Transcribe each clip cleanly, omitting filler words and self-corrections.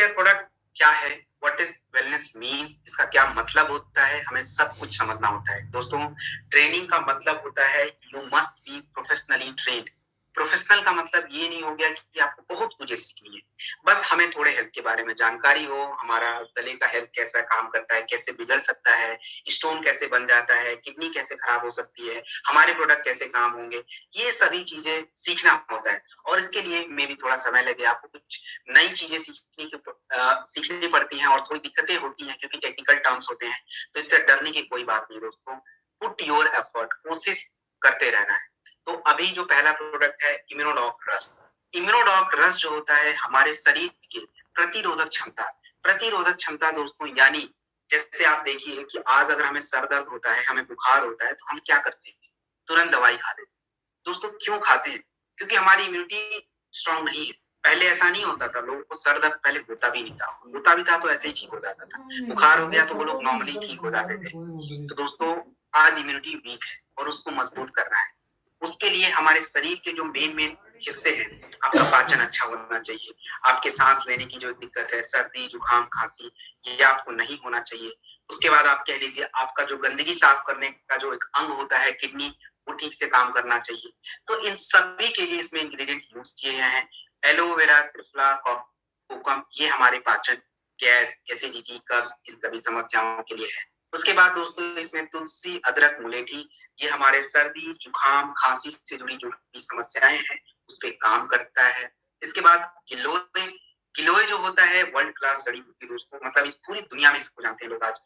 Care product क्या है, what is wellness means, इसका क्या मतलब होता है, हमें सब कुछ समझना होता है। दोस्तों, ट्रेनिंग का मतलब होता है you must be professionally trained. Professional का मतलब ये नहीं हो गया कि आपको बहुत कुछ सीखनी है, बस हमें थोड़े हेल्थ के बारे में जानकारी हो, हमारा गले का हेल्थ कैसा काम करता है, कैसे बिगड़ सकता है, स्टोन कैसे बन जाता है, किडनी कैसे खराब हो सकती है, हमारे प्रोडक्ट कैसे काम होंगे, ये सभी चीजें सीखना होता है। और इसके लिए में भी थोड़ा समय लगे, आपको कुछ नई चीजें सीखनी पड़ती हैं और थोड़ी दिक्कतें होती हैं क्योंकि टेक्निकल टर्म्स होते हैं। तो इससे डरने की कोई बात नहीं दोस्तों, पुट योर एफर्ट, कोशिश करते रहना है। तो अभी जो पहला प्रोडक्ट है इम्यूनोडॉक रस। इम्यूनोडॉक रस जो होता है हमारे शरीर की प्रतिरोधक क्षमता दोस्तों, यानी जैसे आप देखिए कि आज अगर हमें सर दर्द होता है, हमें बुखार होता है, तो हम क्या करते हैं, तुरंत दवाई खा लेते हैं। दोस्तों क्यों खाते हैं? क्योंकि हमारी इम्यूनिटी स्ट्रांग नहीं है। पहले ऐसा नहीं होता था, लोगों को सर दर्द पहले होता भी नहीं था, होता भी था तो ऐसे ही ठीक हो जाता था। बुखार हो गया तो वो लोग नॉर्मली ठीक हो जाते थे। तो दोस्तों आज इम्यूनिटी वीक है और उसको मजबूत करना है। उसके लिए हमारे शरीर के जो मेन हिस्से हैं, आपका पाचन अच्छा होना चाहिए, आपके सांस लेने की जो दिक्कत है, सर्दी जुकाम खांसी, ये आपको नहीं होना चाहिए। उसके बाद आप कह लीजिए आपका जो गंदगी साफ करने का जो एक अंग होता है किडनी, वो ठीक से काम करना चाहिए। तो इन सभी के लिए इसमें इंग्रेडिएंट यूज किए गए हैं। एलोवेरा, त्रिफला, कोकम, ये हमारे पाचन, गैस, एसिडिटी, कब्ज, इन सभी समस्याओं के लिए है। उसके बाद दोस्तों इसमें तुलसी, अदरक, मुलेठी, ये हमारे सर्दी जुकाम खांसी से जुड़ी जो भी समस्याएं हैं उस पे काम करता है। इसके बाद गिलोय, गिलोय जो होता है वर्ल्ड क्लास जड़ी बूटी दोस्तों, मतलब इस पूरी दुनिया में इसको जानते हैं लोग आज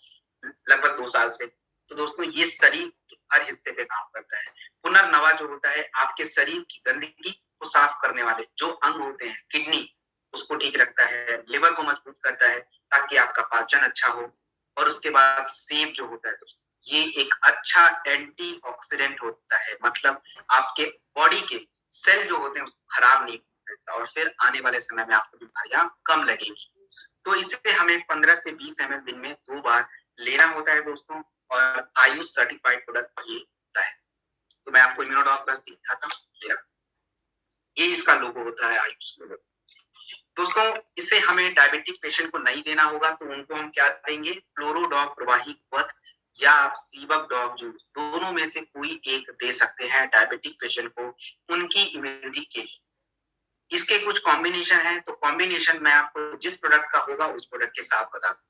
लगभग 2 साल से। तो दोस्तों ये शरीर के हर हिस्से पे काम करता है। पुनर्नवा जो होता है आपके शरीर की गंदगी को साफ करने वाले जो अंग होते हैं, किडनी, उसको ठीक रखता है, लिवर को मजबूत करता है ताकि आपका पाचन अच्छा हो। और उसके बाद सेब जो होता है दोस्तों, ये एक अच्छा एंटीऑक्सीडेंट होता है, मतलब आपके बॉडी के सेल जो होते हैं उसको खराब नहीं करता और फिर आने वाले समय में आपको बीमारियां कम लगेगी। तो इससे हमें 15 से 20 ml दिन में 2 बार लेना होता है दोस्तों, और आयुष सर्टिफाइड प्रोडक्ट ये होता है। तो मैं आपको इम्यूनोडॉक प्लस दिखाता हूँ, ये इसका लोगो होता है, आयुष लोगो। दोस्तों इससे हमें डायबिटिक पेशेंट को नहीं देना होगा, तो उनको हम क्या देंगे, फ्लोरोडॉक प्रवाही क्वथ या आप सीबक डॉग जूस, दोनों में से कोई एक दे सकते हैं डायबिटिक पेशेंट को उनकी इम्यूनिटी के लिए। इसके कुछ कॉम्बिनेशन है, तो कॉम्बिनेशन मैं आपको जिस प्रोडक्ट का होगा उस प्रोडक्ट के साथ बता दूं।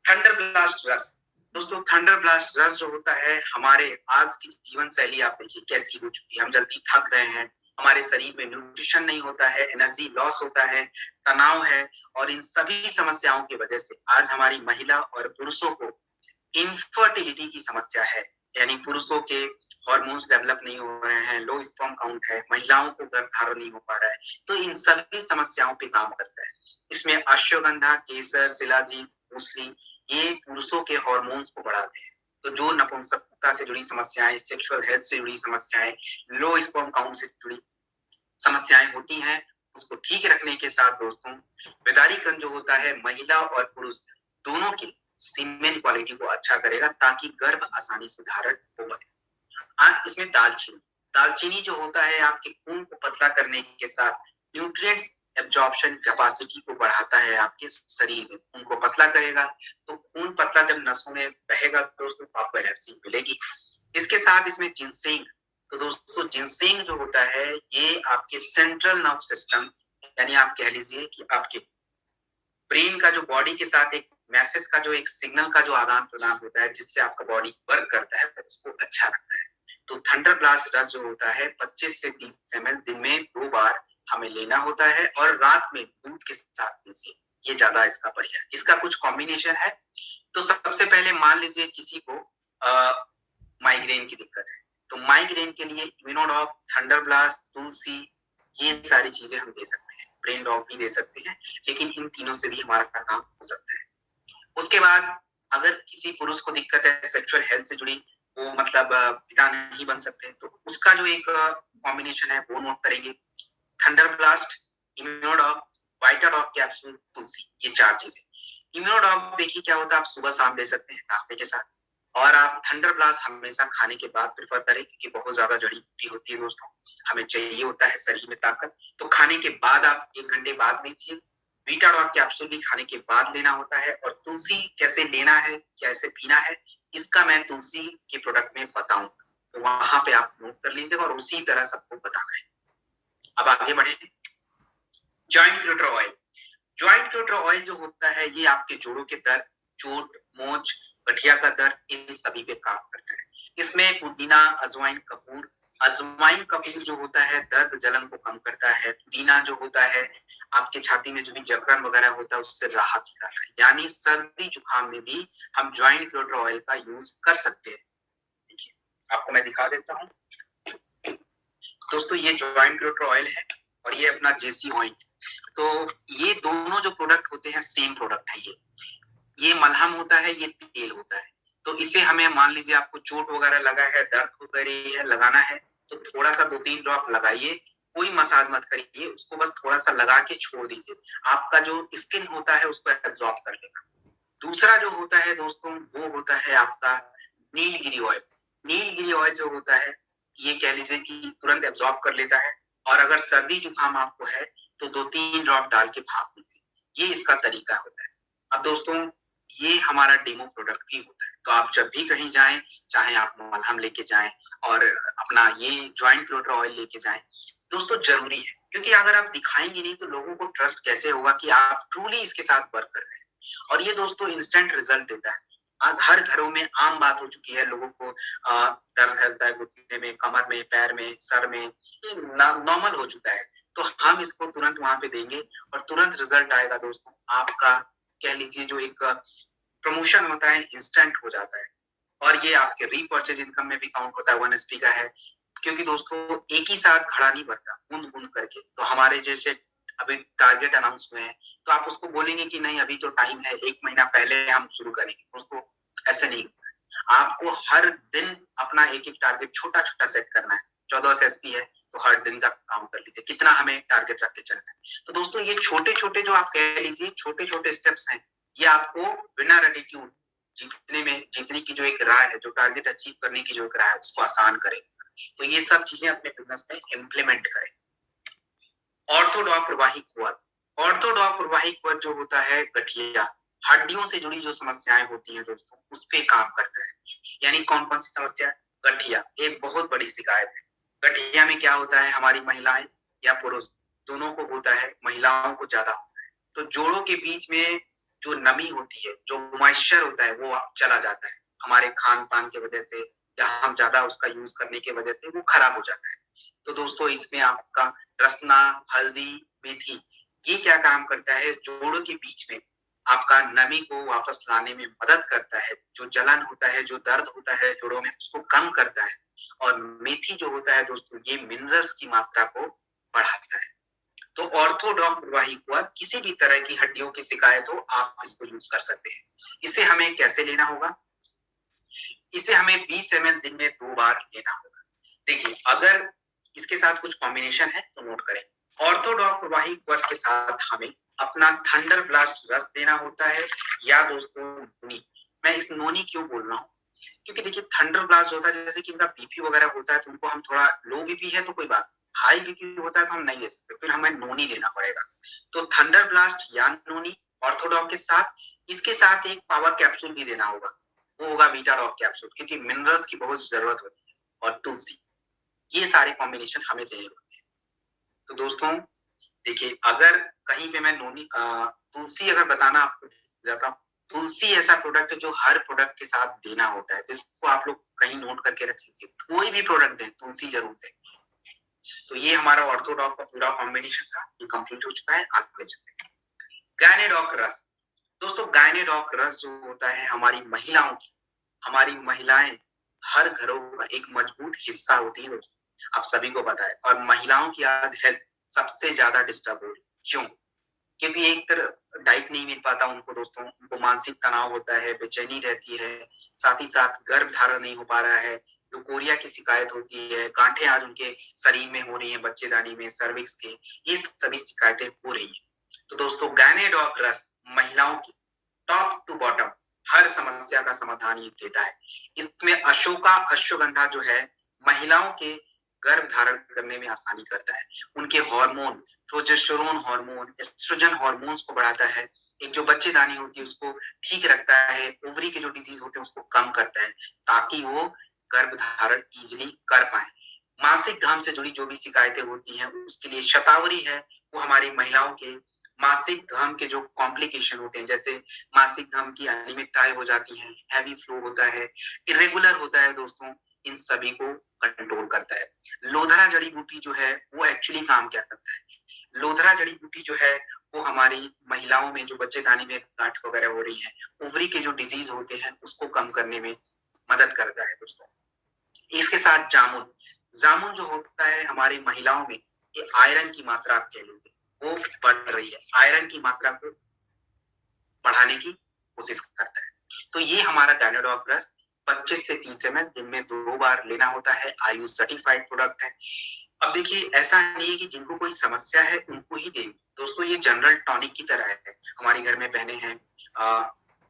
थंडर ब्लास्ट रस दोस्तों, थंडर ब्लास्ट रस जो होता है, हमारे आज की जीवन शैली आप देखिए कैसी हो चुकी है, हम जल्दी थक रहे हैं, हमारे शरीर में न्यूट्रिशन नहीं होता है, एनर्जी लॉस होता है, तनाव है, और इन सभी समस्याओं की वजह से आज हमारी महिला और पुरुषों को इनफर्टिलिटी की समस्या है, यानी पुरुषों के हार्मोन्स डेवलप नहीं हो रहे हैं, लो स्पर्म काउंट है, महिलाओं को गर्भ धारण नहीं हो पा रहा है। तो इन सभी समस्याओं पे काम करता है। इसमें अश्वगंधा, केसर, शिलाजीत, मूसली, ये पुरुषों के हार्मोन्स को बढ़ाते हैं। तो जो नपुंसकता से जुड़ी समस्याएं, सेक्सुअल हेल्थ से जुड़ी समस्याएं, लो स्पर्म काउंट से जुड़ी समस्याएं होती हैं, उसको ठीक रखने के साथ दोस्तों विदारीकरण जो होता है महिला और पुरुष दोनों की सीमेन क्वालिटी को अच्छा करेगा ताकि गर्भ आसानी से धारण हो पाए। इसमें दालचीनी, दालचीनी जो होता है आपके खून को पतला करने के साथ न्यूट्रिएंट्स एब्जॉर्प्शन कैपेसिटी को बढ़ाता है, आपके शरीर में खून को पतला करेगा। तो खून पतला जब नसों में बहेगा दोस्तों तो आपको एनर्जी मिलेगी। इसके साथ इसमें जिनसेंग, तो दोस्तों जिनसेंग जो होता है ये आपके सेंट्रल नर्व सिस्टम, यानी आप कह लीजिए कि आपके ब्रेन का जो बॉडी के साथ एक मैसेज का जो एक सिग्नल का जो आदान प्रदान होता है जिससे आपका बॉडी वर्क करता है उसको अच्छा रखता है। तो थंडर ब्लास्ट रस जो होता है 25 से 30 ml दिन में 2 बार हमें लेना होता है, और रात में दूध के साथ लीजिए, ये ज्यादा इसका बढ़िया है। इसका कुछ कॉम्बिनेशन है। तो सबसे पहले मान लीजिए किसी को माइग्रेन की दिक्कत है, तो माइग्रेन के लिए इम्यूनोडॉक, थंडर ब्लास्ट, तुलसी, ये सारी चीजें हम दे सकते हैं। ब्रेन डॉग भी दे सकते हैं, लेकिन इन तीनों से भी हमारा काम हो सकता है। उसके बाद अगर किसी पुरुष को दिक्कत है सेक्सुअल हेल्थ से जुड़ी, वो मतलब पिता नहीं बन सकते, तो उसका जो एक कॉम्बिनेशन है वो नोट करेंगे। थंडर ब्लास्ट, इम्यूनोडॉग, वाइटाडॉग कैप्सूल, तुलसी, ये 4 चीजें। इम्यूनोडॉग देखिए क्या होता है, आप सुबह शाम दे सकते हैं नाश्ते के साथ, और आप थंडर ब्लास्ट हमेशा खाने के बाद प्रेफर करें क्योंकि बहुत ज्यादा जड़ी बूटी होती है दोस्तों, हमें चाहिए होता है शरीर में ताकत। तो खाने के बाद आप 1 घंटे बाद लीजिए, बीटा डॉग कैप्सूल भी खाने के बाद लेना होता है, और तुलसी कैसे लेना है, कैसे पीना है, इसका मैं तुलसी के प्रोडक्ट में बताऊंगा, तो वहां पे आप नोट कर लीजिएगा और उसी तरह सबको बताना है। अब आगे बढ़े। Joint cuter oil. Joint cuter oil जो होता है ये आपके जोड़ों के दर्द, चोट, मोच, गठिया का दर्द, इन सभी पे काम करता है। इसमें पुदीना, अजवाइन कपूर जो होता है दर्द जलन को कम करता है। पुदीना जो होता है आपके छाती में जो भी जकड़न वगैरह होता है उससे राहत दिलाता है। यानी सर्दी जुकाम में भी हम जॉइंट क्यूटर ऑयल का यूज कर सकते हैं। देखिए आपको मैं दिखा देता हूँ दोस्तों, ये जॉइंट क्यूटर ऑयल है और ये अपना जेसी ऑइंट। तो ये दोनों जो प्रोडक्ट होते हैं सेम प्रोडक्ट है। ये मलहम होता है, ये तेल होता है। तो इसे हमें मान लीजिए आपको चोट वगैरह लगा है, दर्द हो रही है, लगाना है तो थोड़ा सा 2-3 ड्रॉप लगाइए, कोई मसाज मत करिए, उसको बस थोड़ा सा लगा के छोड़ दीजिए, आपका जो स्किन होता है उसको एब्जॉर्ब कर लेगा। दूसरा जो होता है दोस्तों वो होता है आपका नीलगिरी ऑयल। नीलगिरी ऑयल जो होता है ये कह लीजिए कि तुरंत एब्जॉर्ब कर लेता है, और अगर सर्दी जुकाम आपको है तो 2-3 ड्रॉप डाल के भाप लीजिए, ये इसका तरीका होता है। अब दोस्तों ये हमारा डेमो प्रोडक्ट भी होता है, तो आप जब भी कहीं जाएं, चाहे आप मलहम लेके जाएं और अपना ये जॉइंट क्यूटर ऑयल लेके जाएं, दोस्तों जरूरी है, क्योंकि अगर आप दिखाएंगे नहीं तो लोगों को ट्रस्ट कैसे होगा कि आप ट्रूली इसके साथ वर्क कर रहे हैं। और ये दोस्तों इंस्टेंट रिजल्ट देता है। आज हर घरों में आम बात हो चुकी है, लोगों को दर्द रहता है घुटने में, कमर में, पैर में, सर में, ये नॉर्मल हो चुका है। तो हम इसको तुरंत वहां पे देंगे और तुरंत रिजल्ट आएगा दोस्तों। आपका कह लीजिए जो एक प्रमोशन होता है इंस्टेंट हो जाता है, और ये आपके रीपर्चेज इनकम में भी काउंट होता है। 1 SP का है, क्योंकि दोस्तों एक ही साथ घड़ा नहीं भरता, बूंद बूंद करके। तो हमारे जैसे अभी टारगेट अनाउंस हुए हैं तो आप उसको बोलेंगे कि नहीं अभी तो टाइम है, 1 महीना पहले हम शुरू करेंगे, दोस्तों ऐसे नहीं होता है। आपको हर दिन अपना एक एक टारगेट छोटा छोटा सेट करना है। 14 SP है तो हर दिन का काउंट कर लीजिए कितना हमें टारगेट रख के चलना है। तो दोस्तों ये छोटे छोटे जो आप कह लीजिए छोटे छोटे स्टेप्स हैं, ये आपको बिना एटीट्यूड जीतने की जो एक राह है, जो टारगेट अचीव करने की जो एक राह है, उसको आसान करेगा। तो ये सब चीजें अपने बिजनेस में इम्प्लीमेंट करें। ऑर्थोडॉक प्रवाही कुवत। ऑर्थोडॉक प्रवाही कुवत जो होता है गठिया, हड्डियों से जुड़ी जो समस्याएं होती हैं दोस्तों उस पे काम करता है। यानी कौन कौन सी समस्या? गठिया एक बहुत बड़ी शिकायत है। गठिया में क्या होता है, हमारी महिलाएं या पुरुष दोनों को होता है, महिलाओं को ज्यादा होता है। तो जोड़ों के बीच में जो नमी होती है, जो मॉइस्चर होता है वो चला जाता है हमारे खान पान की वजह से, या हम ज्यादा उसका यूज करने की वजह से वो खराब हो जाता है। तो दोस्तों इसमें आपका रसना, हल्दी, मेथी, ये क्या काम करता है, जोड़ों के बीच में आपका नमी को वापस लाने में मदद करता है। जो जलन होता है, जो दर्द होता है जोड़ों में, उसको कम करता है। और मेथी जो होता है दोस्तों ये मिनरल्स की मात्रा को बढ़ाता है। तो ऑर्थोडॉक प्रवाही कुवत, किसी भी तरह की हड्डियों की शिकायत हो आप इसको यूज कर सकते हैं। इसे हमें कैसे लेना होगा? इसे हमें 20 ml दिन में 2 बार लेना होगा। देखिए अगर इसके साथ कुछ कॉम्बिनेशन है तो नोट करें। ऑर्थोडॉक प्रवाही कुवत के साथ हमें अपना थंडर ब्लास्ट रस देना होता है, या दोस्तों नोनी। मैं इस नोनी क्यों बोल रहा हूँ, क्योंकि देखिए थंडर ब्लास्ट होता है, जैसे कि इनका बीपी वगैरह होता है तो उनको हम थोड़ा लो बीपी है तो कोई बात, हाई बीपी होता है तो हम नहीं ले सकते, फिर हमें नोनी लेना पड़ेगा। तो थंडर ब्लास्ट या नोनी ऑर्थोडॉक के साथ, इसके साथ एक पावर कैप्सूल भी देना होगा, वो होगा बीटा डॉग कैप्सूल, क्योंकि मिनरल्स की बहुत जरूरत होती है, और तुलसी, ये सारे कॉम्बिनेशन हमें देने होते हैं। तो दोस्तों देखिए अगर कहीं पे मैं नोनी तुलसी अगर बताना आपको जाता हूँ, तुलसी ऐसा प्रोडक्ट है जो हर प्रोडक्ट के साथ देना होता है, तो इसको आप लोग कहीं नोट करके रख लीजिए, कोई भी प्रोडक्ट दें तुलसी जरूर दें। तो ये हमारा ऑर्थोडॉक का पूरा कॉम्बिनेशन था, ये कंप्लीट हो चुका है। आगे चलते हैं। गायनेडॉक रस। दोस्तों गायनेडॉक रस जो होता है हमारी महिलाओं की, हमारी महिलाएं हर घरों का एक मजबूत हिस्सा होती है दोस्तों, आप सभी को पता है। और महिलाओं की आज हेल्थ सबसे ज्यादा डिस्टर्ब हो रही है, क्यों? क्योंकि एक तरह डाइट नहीं मिल पाता उनको दोस्तों, उनको मानसिक तनाव होता है, बेचैनी रहती है, साथ ही साथ गर्भ धारण नहीं हो पा रहा है, लुकोरिया की शिकायत होती है, गांठें आज उनके शरीर में हो रही है, बच्चेदानी में, सर्विक्स के, ये सभी शिकायतें हो रही है। तो दोस्तों गायनेडॉक रस महिलाओं की टॉप टू बॉटम हर समस्या का समाधान ये देता है। इसमें अशोका अश्वगंधा जो है महिलाओं के गर्भ धारण करने में आसानी करता है, उनके hormone progesterone hormone, estrogen hormones को बढ़ाता है। एक जो बच्चेदानी होती है उसको ठीक रखता है, ओवरी के जो डिजीज होते हैं उसको कम करता है, ताकि वो गर्भ धारण इजिली कर पाए। मासिक धर्म से जुड़ी जो भी शिकायतें होती हैं उसके लिए शतावरी है, वो हमारी महिलाओं के मासिक धर्म के जो कॉम्प्लिकेशन होते हैं, जैसे मासिक धर्म की अनियमितताएं हो जाती हैं, हैवी फ्लो होता है, इरेगुलर होता है दोस्तों, इन सभी को कंट्रोल करता है। लोधरा जड़ी बूटी जो है वो एक्चुअली काम क्या करता है? लोधरा जड़ी बूटी जो है वो हमारी महिलाओं में जो बच्चेदानी में गांठ वगैरह हो रही है, ओवरी के जो डिजीज होते हैं उसको कम करने में मदद करता है दोस्तों। इसके साथ जामुन, जामुन जो होता है हमारी महिलाओं में, ये आयरन की मात्रा आप कह लीजिए वो बढ़ रही है, आयरन की मात्रा को बढ़ाने की कोशिश करता है। तो ये हमारा गायनेडॉग रस 25 से 30 ml दिन में 2 बार लेना होता है, आयुष सर्टिफाइड प्रोडक्ट है। अब देखिए ऐसा नहीं है कि जिनको कोई समस्या है उनको ही देंगे दोस्तों, ये जनरल टॉनिक की तरह है। हमारी घर में बहनें हैं,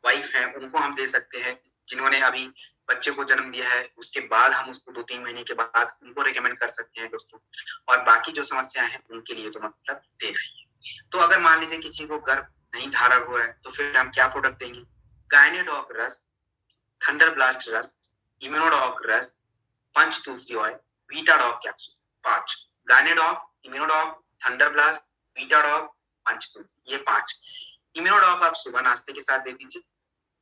वाइफ हैं, उनको हम दे सकते हैं। जिन्होंने अभी बच्चे को जन्म दिया है उसके बाद हम उसको 2-3 महीने के बाद उनको रिकमेंड कर सकते हैं दोस्तों। और बाकी जो समस्याएं हैं उनके लिए तो मतलब देना ही है। तो अगर मान लीजिए किसी को गर्भ नहीं धारण हो रहा है तो फिर हम क्या प्रोडक्ट देंगे? गायनेडॉग रस, थंडर ब्लास्ट रस, इम्यूनोडॉग रस, Panch Tulsi oil, Vitadog capsule. 5 Gynedog, Immunodog, thunder blast, Vitadog, Panch Tulsi, ये 5। इम्यूनोडॉग आप सुबह नाश्ते के साथ दे दीजिए,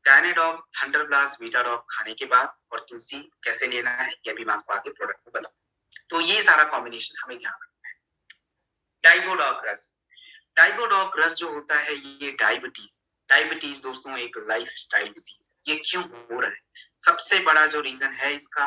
गायनेडॉग, थंडर ब्लास्ट, वीटाडॉग खाने के बाद, और तुलसी कैसे लेना है ये भी मैं आपको आगे प्रोडक्ट में बताऊंगा। तो ये सारा कॉम्बिनेशन हमें ध्यान रखना है। डाइबोडॉग रस, डाइबोडॉग रस जो होता है ये डायबिटीज दोस्तों एक लाइफ स्टाइल डिजीज है। ये क्यों हो रहा है? सबसे बड़ा जो रीजन है इसका,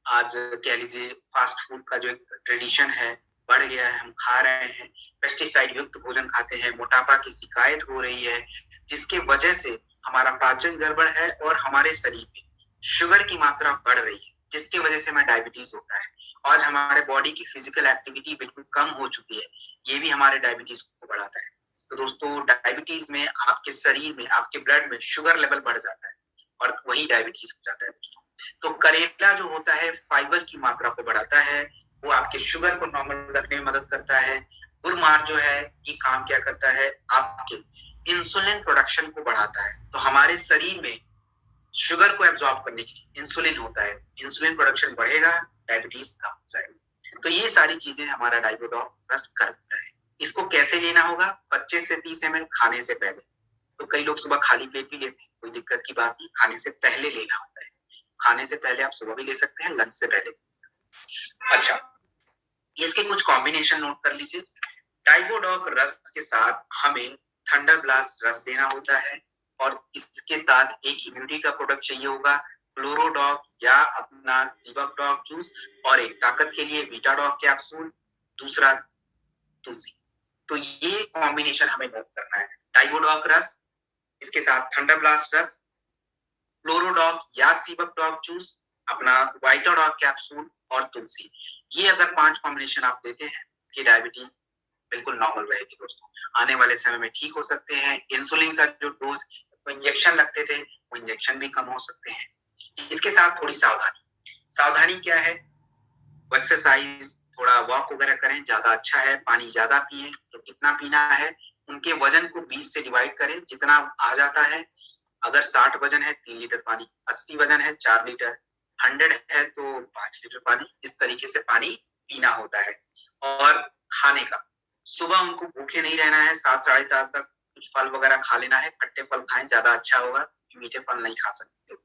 आज कह लीजिए फास्ट फूड का जो एक ट्रेडिशन है बढ़ गया है, हम खा रहे हैं, पेस्टिसाइड युक्त भोजन खाते हैं, मोटापा की शिकायत हो रही है, जिसके वजह से हमारा पाचन गड़बड़ है और हमारे शरीर में शुगर की मात्रा बढ़ रही है, जिसकी वजह से हमें डायबिटीज होता है। आज हमारे बॉडी की फिजिकल एक्टिविटी बिल्कुल कम हो चुकी है, ये भी हमारे डायबिटीज को बढ़ाता है। तो दोस्तों डायबिटीज में आपके शरीर में, आपके ब्लड में शुगर लेवल बढ़ जाता है और वही डायबिटीज हो जाता है दोस्तों। तो करेला जो होता है फाइबर की मात्रा को बढ़ाता है, वो आपके शुगर को नॉर्मल रखने में मदद करता है। गुरमार जो है ये काम क्या करता है? आपके इंसुलिन प्रोडक्शन को बढ़ाता है। तो हमारे शरीर में शुगर को एब्जॉर्ब करने के लिए इंसुलिन होता है, इंसुलिन प्रोडक्शन बढ़ेगा, डायबिटीज कम हो जाएगा। तो ये सारी चीजें हमारा डाइबोडॉग रस करता है। इसको कैसे लेना होगा? 25 से 30 ml खाने से पहले। तो कई लोग सुबह खाली पेट भी लेते हैं, कोई दिक्कत की बात नहीं, खाने से पहले लेना होता है। खाने से पहले आप सुबह भी ले सकते हैं, लंच से पहले। अच्छा, इसके कुछ कॉम्बिनेशन नोट कर लीजिए। डाइबोडॉग रस के साथ हमें थंडर ब्लास्ट रस देना होता है, और इसके साथ एक इम्यूनिटी का प्रोडक्ट चाहिए होगा, क्लोरोडॉग या अपना सीबकडॉग जूस, और एक ताकत के लिए वीटाडॉग कैप्सूल, दूसरा तुलसी। तो ये कॉम्बिनेशन हमें नोट करना है। डाइबोडॉग रस, इसके साथ थंडर ब्लास्ट रस, क्लोरोडॉग या सीबकडॉग जूस, अपना वीटाडॉग कैप्सूल और तुलसी। ये अगर 5 कॉम्बिनेशन आप देते हैं कि डायबिटीज बिल्कुल नॉर्मल रहेगी दोस्तों, आने वाले समय में ठीक हो सकते हैं। इंसुलिन का जो डोज इंजेक्शन लगते थे वो इंजेक्शन भी कम हो सकते हैं। इसके साथ थोड़ी सावधानी क्या है? एक्सरसाइज, थोड़ा वॉक वगैरह करें, ज्यादा अच्छा है। पानी ज्यादा पिए, तो कितना पीना है? उनके वजन को 20 से डिवाइड करें, जितना आ जाता है। अगर 60 वजन है 3 लीटर पानी, 80 वजन है 4 लीटर, 100 है तो 5 लीटर पानी, इस तरीके से पानी पीना होता है। और खाने का, सुबह उनको भूखे नहीं रहना है, 7-7:30 तक कुछ फल वगैरह खा लेना है, खट्टे फल खाएं, ज्यादा अच्छा होगा, मीठे फल नहीं खा सकते,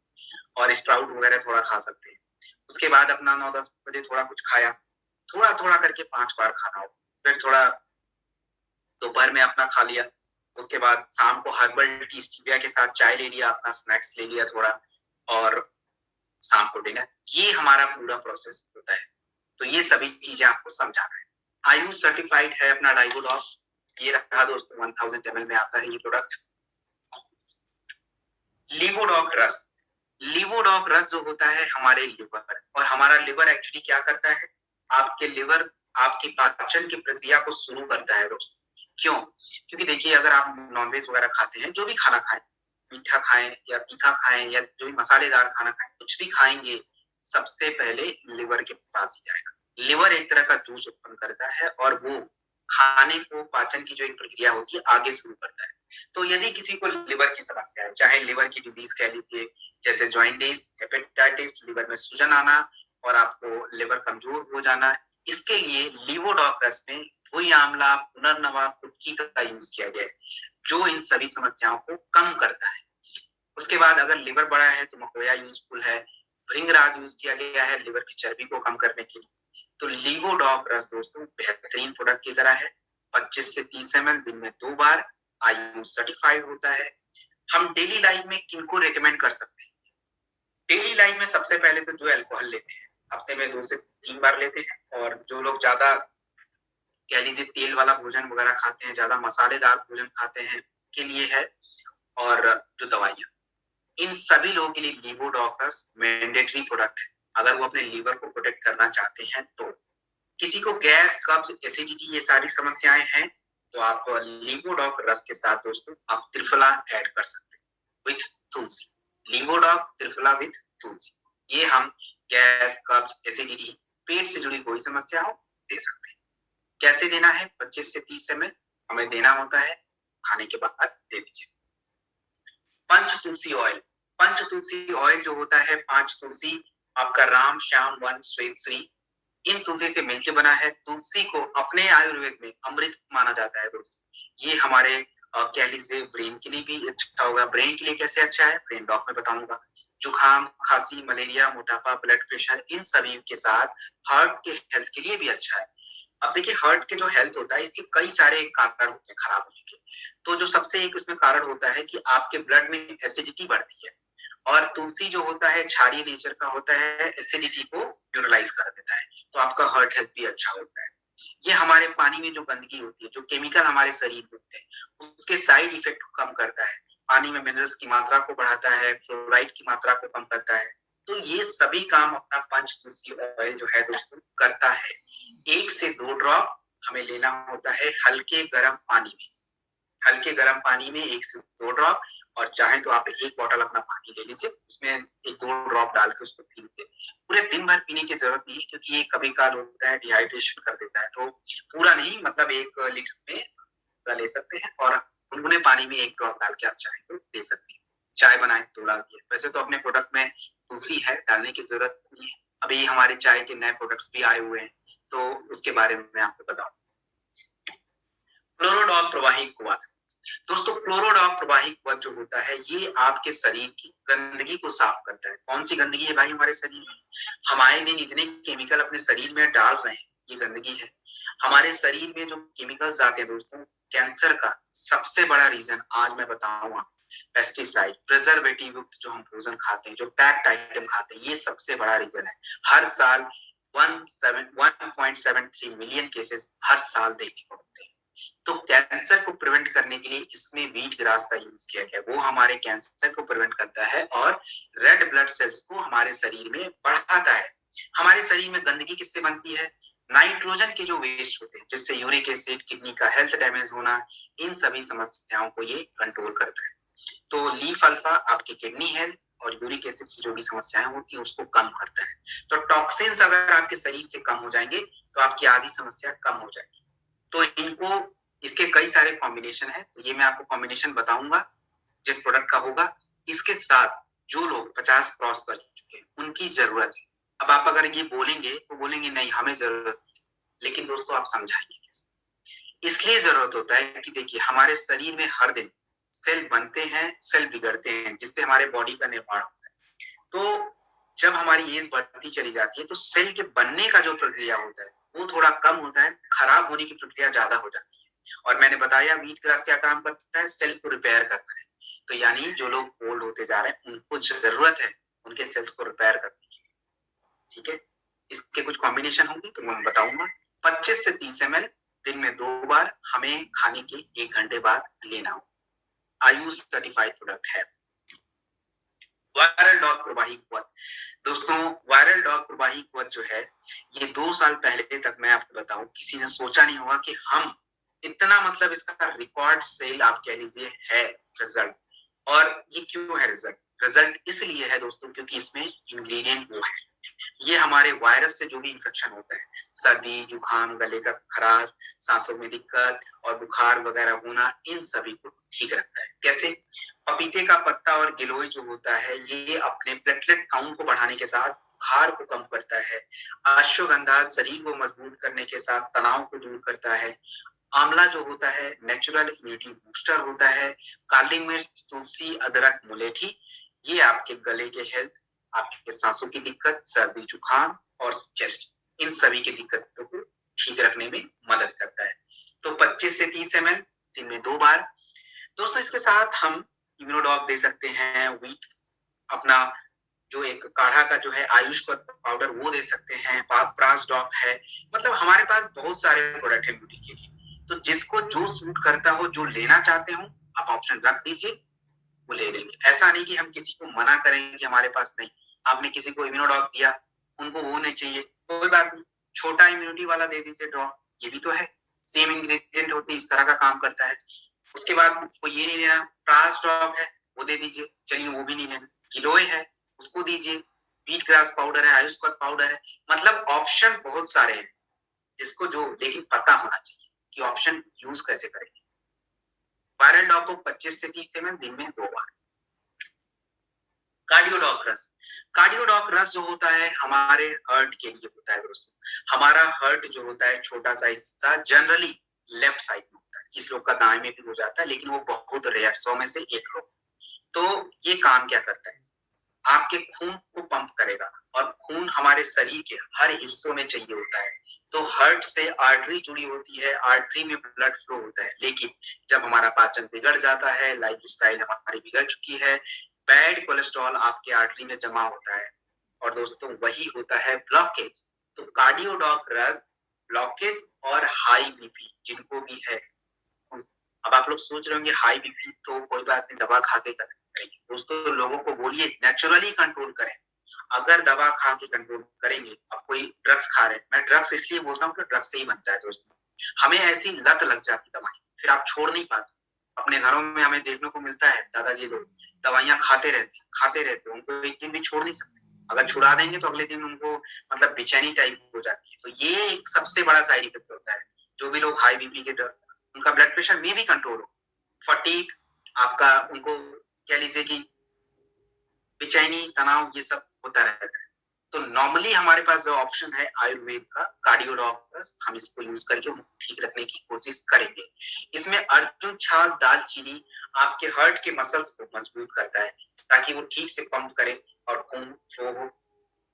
और स्प्राउट वगैरह थोड़ा खा सकते हैं। उसके बाद अपना 9-10 बजे थोड़ा कुछ खाया, थोड़ा थोड़ा करके 5 बार खाना हो। फिर थोड़ा दोपहर में अपना खा लिया, उसके बाद शाम को हर्बल टी स्टीविया के साथ चाय ले लिया, अपना स्नैक्स ले लिया थोड़ा, और शाम को डिनर। ये हमारा पूरा प्रोसेस होता है। तो ये सभी चीजें आपको समझाना है। आयुष सर्टिफाइड है अपना डाइबोडॉग, ये रहा दोस्तों 1000 ml में आता है ये प्रोडक्ट। लीवोडॉग रस, लीवोडॉग रस जो होता है हमारे लिवर, और हमारा लिवर एक्चुअली क्या करता है? आपके लिवर आपकी पाचन की प्रक्रिया को शुरू करता है दोस्तों। क्यों? क्योंकि देखिए अगर आप नॉनवेज वगैरह खाते हैं, जो भी खाना खाएं, मीठा खाएं या तीखा खाएं या जो भी मसालेदार खाना खाएं, कुछ भी खाएंगे सबसे पहले लिवर के पास ही जाएगा। लिवर एक तरह का जूस उत्पन्न करता है और वो खाने को पाचन की जो एक प्रक्रिया होती है आगे शुरू करता है। तो यदि किसी को लिवर की समस्या है, चाहे लिवर की डिजीज कह लीजिए, जैसे जॉइंटिस, हेपेटाइटिस, लिवर में सूजन आना और आपको लिवर कमजोर हो जाना, इसके लिए लीवोडॉक रस में भुई आंवला, पुनर्नवा, कुटकी का यूज किया गया है, जो इन सभी समस्याओं को कम करता है। उसके बाद अगर लिवर बड़ा है तो मकोया यूजफुल है, भृंगराज यूज किया गया है लिवर की चर्बी को कम करने के लिए। तो लीवोडॉक रस दोस्तों बेहतरीन प्रोडक्ट की तरह है, 25 से 30 ml दिन में 2 बार, आयु सर्टिफाइड होता है। हम डेली लाइफ में किनको रेकमेंड कर सकते हैं? डेली लाइफ में सबसे पहले तो जो अल्कोहल लेते हैं, हफ्ते में 2 से 3 बार लेते हैं, और जो लोग ज्यादा कह लीजिए तेल वाला भोजन वगैरह खाते हैं, ज्यादा मसालेदार भोजन खाते हैं, के लिए है। और जो दवाइयां, इन सभी लोगों के लिए लीवोडॉकस मैंडेटरी प्रोडक्ट है, अगर वो अपने लीवर को प्रोटेक्ट करना चाहते हैं तो। किसी को गैस, कब्ज, एसिडिटी ये सारी समस्याएं हैं तो आप लीवोडॉक रस के साथ दोस्तों आप त्रिफला ऐड कर सकते हैं विथ तुलसी। लीवोडॉक त्रिफला विथ तुलसी, ये हम गैस, कब्ज, एसिडिटी, पेट से जुड़ी कोई समस्या हो दे सकते हैं। कैसे देना है? 25 से 30 ml हमें देना होता है, खाने के बाद दे दीजिए। पंच तुलसी ऑयल, पंच तुलसी ऑयल जो होता है, 5 तुलसी आपका राम, श्याम, वन, श्वेत, श्री, इन तुलसी से मिलकर बना है। तुलसी को अपने आयुर्वेद में अमृत माना जाता है दोस्तों। ये हमारे कह लीजिए ब्रेन के लिए भी अच्छा होगा। ब्रेन के लिए कैसे अच्छा है, ब्रेन डॉक में बताऊंगा। जुकाम, खांसी, मलेरिया, मोटापा, ब्लड प्रेशर, इन सभी के साथ हार्ट के हेल्थ के लिए भी अच्छा है। अब देखिए हार्ट के जो हेल्थ होता है इसके कई सारे कारण होते हैं खराब होने के। तो जो सबसे एक उसमें कारण होता है कि आपके ब्लड में एसिडिटी बढ़ती है, और तुलसी जो होता है क्षारीय नेचर का होता है, एसिडिटी को न्यूट्रलाइज कर देता है, तो आपका हार्ट हेल्थ भी अच्छा होता है। ये हमारे पानी में जो गंदगी होती है, जो केमिकल हमारे शरीर में होते हैं, उसके साइड इफेक्ट को कम करता है। पानी में मिनरल्स की मात्रा को बढ़ाता है, फ्लोराइड की मात्रा को कम करता है। तो ये सभी काम अपना पंच तुलसी ऑयल जो है दोस्तों करता है। 1 से 2 ड्रॉप हमें लेना होता है हल्के गर्म पानी में, हल्के गर्म पानी में 1 से 2 ड्रॉप, और चाहे तो आप 1 बॉटल अपना पानी ले लीजिए, उसमें 1-2 ड्रॉप डाल के उसको पी लीजिए। पूरे दिन भर पीने की जरूरत नहीं है, क्योंकि ये कभी काल होता है डिहाइड्रेशन कर देता है, तो पूरा नहीं, मतलब 1 लीटर में पूरा ले सकते हैं, और गुनगुने पानी में 1 ड्रॉप डाल के आप चाहे तो ले सकते हैं। चाय बनाए तो डाल दिए। वैसे तो अपने प्रोडक्ट में तुलसी है, डालने की जरूरत नहीं है। अभी हमारे चाय के नए प्रोडक्ट्स भी आए हुए हैं, तो उसके बारे में मैं आपको बताऊं। क्लोरोडॉल प्रवाही कुआं, दोस्तों क्लोरोडॉक प्रवाही कवच जो होता है ये आपके शरीर की गंदगी को साफ करता है। कौन सी गंदगी है भाई हमारे शरीर में? हम आए दिन इतने केमिकल अपने शरीर में डाल रहे हैं, ये गंदगी है। हमारे शरीर में जो केमिकल्स आते हैं दोस्तों, कैंसर का सबसे बड़ा रीजन आज मैं बताऊंगा, पेस्टिसाइड, प्रिजर्वेटिव युक्त जो हम भोजन खाते हैं, जो पैक्ड आइटम खाते हैं, ये सबसे बड़ा रीजन है। हर साल 1.73 मिलियन केसेस हर साल देखने को मिलते हैं। तो कैंसर को प्रिवेंट करने के लिए इसमें व्हीट ग्रास का यूज किया गया, वो हमारे कैंसर को प्रिवेंट करता है और रेड ब्लड सेल्स को हमारे शरीर में बढ़ाता है। हमारे शरीर में गंदगी किससे बनती है? नाइट्रोजन के जो वेस्ट होते हैं, जिससे यूरिक एसिड, किडनी का हेल्थ डैमेज होना, इन सभी समस्याओं को ये कंट्रोल करता है। तो लीफ अल्फा आपकी किडनी हेल्थ और यूरिक एसिड से जो भी समस्याएं होती है उसको कम करता है। तो टॉक्सिन्स अगर आपके शरीर से कम हो जाएंगे तो आपकी आधी समस्या कम हो जाएगी। तो इनको, इसके कई सारे कॉम्बिनेशन है, तो ये मैं आपको कॉम्बिनेशन बताऊंगा जिस प्रोडक्ट का होगा। इसके साथ जो लोग 50 क्रॉस कर चुके हैं उनकी जरूरत है। अब आप अगर ये बोलेंगे तो बोलेंगे नहीं हमें जरूरत नहीं, लेकिन दोस्तों आप समझाएंगे कैसे? इसलिए जरूरत होता है कि देखिए हमारे शरीर में हर दिन सेल बनते हैं, सेल बिगड़ते हैं, जिससे हमारे बॉडी का निर्माण होता है। तो जब हमारी एज बढ़ती चली जाती है तो सेल के बनने का जो प्रक्रिया होता है वो थोड़ा कम होता है, खराब होने की प्रक्रिया ज्यादा हो जाती है। और मैंने बताया व्हीट ग्रास क्या काम करता है, सेल को रिपेयर करता है। तो यानी जो लोग ओल्ड होते जा रहे हैं उनको जरूरत है उनके सेल्स को रिपेयर करने की, ठीक है। इसके कुछ कॉम्बिनेशन होंगे तो मैं बताऊंगा। 25 से 30 ml दिन में 2 बार हमें खाने के 1 घंटे बाद लेना हो। आयुष सर्टिफाइड प्रोडक्ट है। वायरल डॉग प्रवाही कवच, दोस्तों वायरल डॉग प्रवाही कवच जो है ये 2 साल पहले तक मैं आपको बताऊं किसी ने सोचा नहीं होगा कि हम इतना, मतलब इसका रिकॉर्ड सेल आप कह लीजिए है रिजल्ट। और ये क्यों है रिजल्ट? रिजल्ट इसलिए है दोस्तों क्योंकि इसमें इंग्रेडिएंट वो है ये हमारे वायरस से जो भी इन्फेक्शन होता है, सर्दी, जुकाम, गले का खराश, सांसों में दिक्कत और बुखार वगैरह होना, इन सभी को ठीक रखता है। कैसे? पपीते का पत्ता और गिलोय जो होता है, ये अपने प्लेटलेट काउंट को बढ़ाने के साथ बुखार को कम करता है। अश्वगंधा शरीर को मजबूत करने के साथ तनाव को दूर करता है। आंवला जो होता है नेचुरल इम्यूनिटी बूस्टर होता है। काली मिर्च, तुलसी, अदरक, मुलेठी, ये आपके गले के हेल्थ, आपके सांसों की दिक्कत, सर्दी, जुकाम और चेस्ट, इन सभी की दिक्कतों को ठीक रखने में मदद करता है। तो 25 से 30 ml दिन में 2 बार। दोस्तों इसके साथ हम इम्यूनोडॉग दे सकते हैं, वीट अपना जो एक काढ़ा का जो है आयुष का पाउडर वो दे सकते हैं, प्रास डॉग है। मतलब हमारे पास बहुत सारे प्रोडक्ट है ब्यूटी के लिए, तो जिसको जो सूट करता हो, जो लेना चाहते हो, आप ऑप्शन रख दीजिए, वो ले लेंगे। ऐसा नहीं कि हम किसी को मना करेंगे कि हमारे पास नहीं। आपने किसी को इम्यूनोडॉग दिया, उनको वो नहीं चाहिए, कोई बात नहीं, छोटा इम्यूनिटी वाला दे दीजिए ड्रॉप, ये भी तो है, सेम इंग्रेडिएंट होते, इस तरह का काम करता है। उसके बाद वो ये नहीं लेना, प्रास डॉग है वो दे दीजिए, चलिए वो भी नहीं लेना। गिलोय है उसको दीजिए, व्हीट ग्रास पाउडर है, आयुष पाउडर है। मतलब ऑप्शन बहुत सारे हैं, जिसको जो, लेकिन पता होना चाहिए कि ऑप्शन यूज कैसे करेंगे। वायरल डॉग को 25 से 30 ml दिन में 2 बार। कार्डियोडॉक रस, कार्डियोडॉक रस जो होता है हमारे हार्ट के लिए होता है दोस्तों। हमारा हार्ट जो होता है छोटा सा हिस्सा जनरली लेफ्ट साइड में होता है, किस लोग का दाएं में भी हो जाता है, लेकिन वो बहुत रेयर, 100 में से 1 लोग। तो ये काम क्या करता है, आपके खून को पंप करेगा, और खून हमारे शरीर के हर हिस्सों में चाहिए होता है। तो हार्ट से आर्टरी जुड़ी होती है, आर्टरी में ब्लड फ्लो होता है। लेकिन जब हमारा पाचन बिगड़ जाता है, लाइफ स्टाइल हमारी बिगड़ चुकी है, बैड कोलेस्ट्रॉल आपके आर्टरी में जमा होता है, और दोस्तों वही होता है ब्लॉकेज। तो कार्डियोडॉक रस ब्लॉकेज और हाई बीपी जिनको भी है, अब आप लोग सोच रहे होंगे हाई बीपी तो कोई बात नहीं, दवा खा के करेंगे। दोस्तों लोगों को बोलिए नेचुरली कंट्रोल करें। अगर दवा खा के कंट्रोल करेंगे, अब कोई ड्रग्स खा रहे हैं, मैं ड्रग्स इसलिए बोलता हूँ कि ड्रग्स से ही बनता है दोस्तों। हमें ऐसी लत लग जाती दवाई, फिर आप छोड़ नहीं पाते। अपने घरों में हमें देखने को मिलता है, दादाजी लोग दवाइयां खाते रहते, उनको एक दिन भी छोड़ नहीं सकते। अगर छुड़ा देंगे तो अगले दिन उनको मतलब बेचैनी टाइप हो जाती है। तो ये एक सबसे बड़ा साइड इफेक्ट होता है। जो भी लोग हाई बीपी के, उनका ब्लड प्रेशर में भी कंट्रोल हो, फटीक आपका, उनको कह लीजिए कि बेचैनी, तनाव, ये सब होता रहता है। तो नॉर्मली हमारे पास जो ऑप्शन है आयुर्वेद का कार्डियोडॉक, हम इसको यूज करके उनको ठीक रखने की कोशिश करेंगे। इसमें अर्जुन छाल, दालचीनी आपके हार्ट के मसल्स को मजबूत करता है, ताकि वो ठीक से पंप करे और खून फ्लो हो।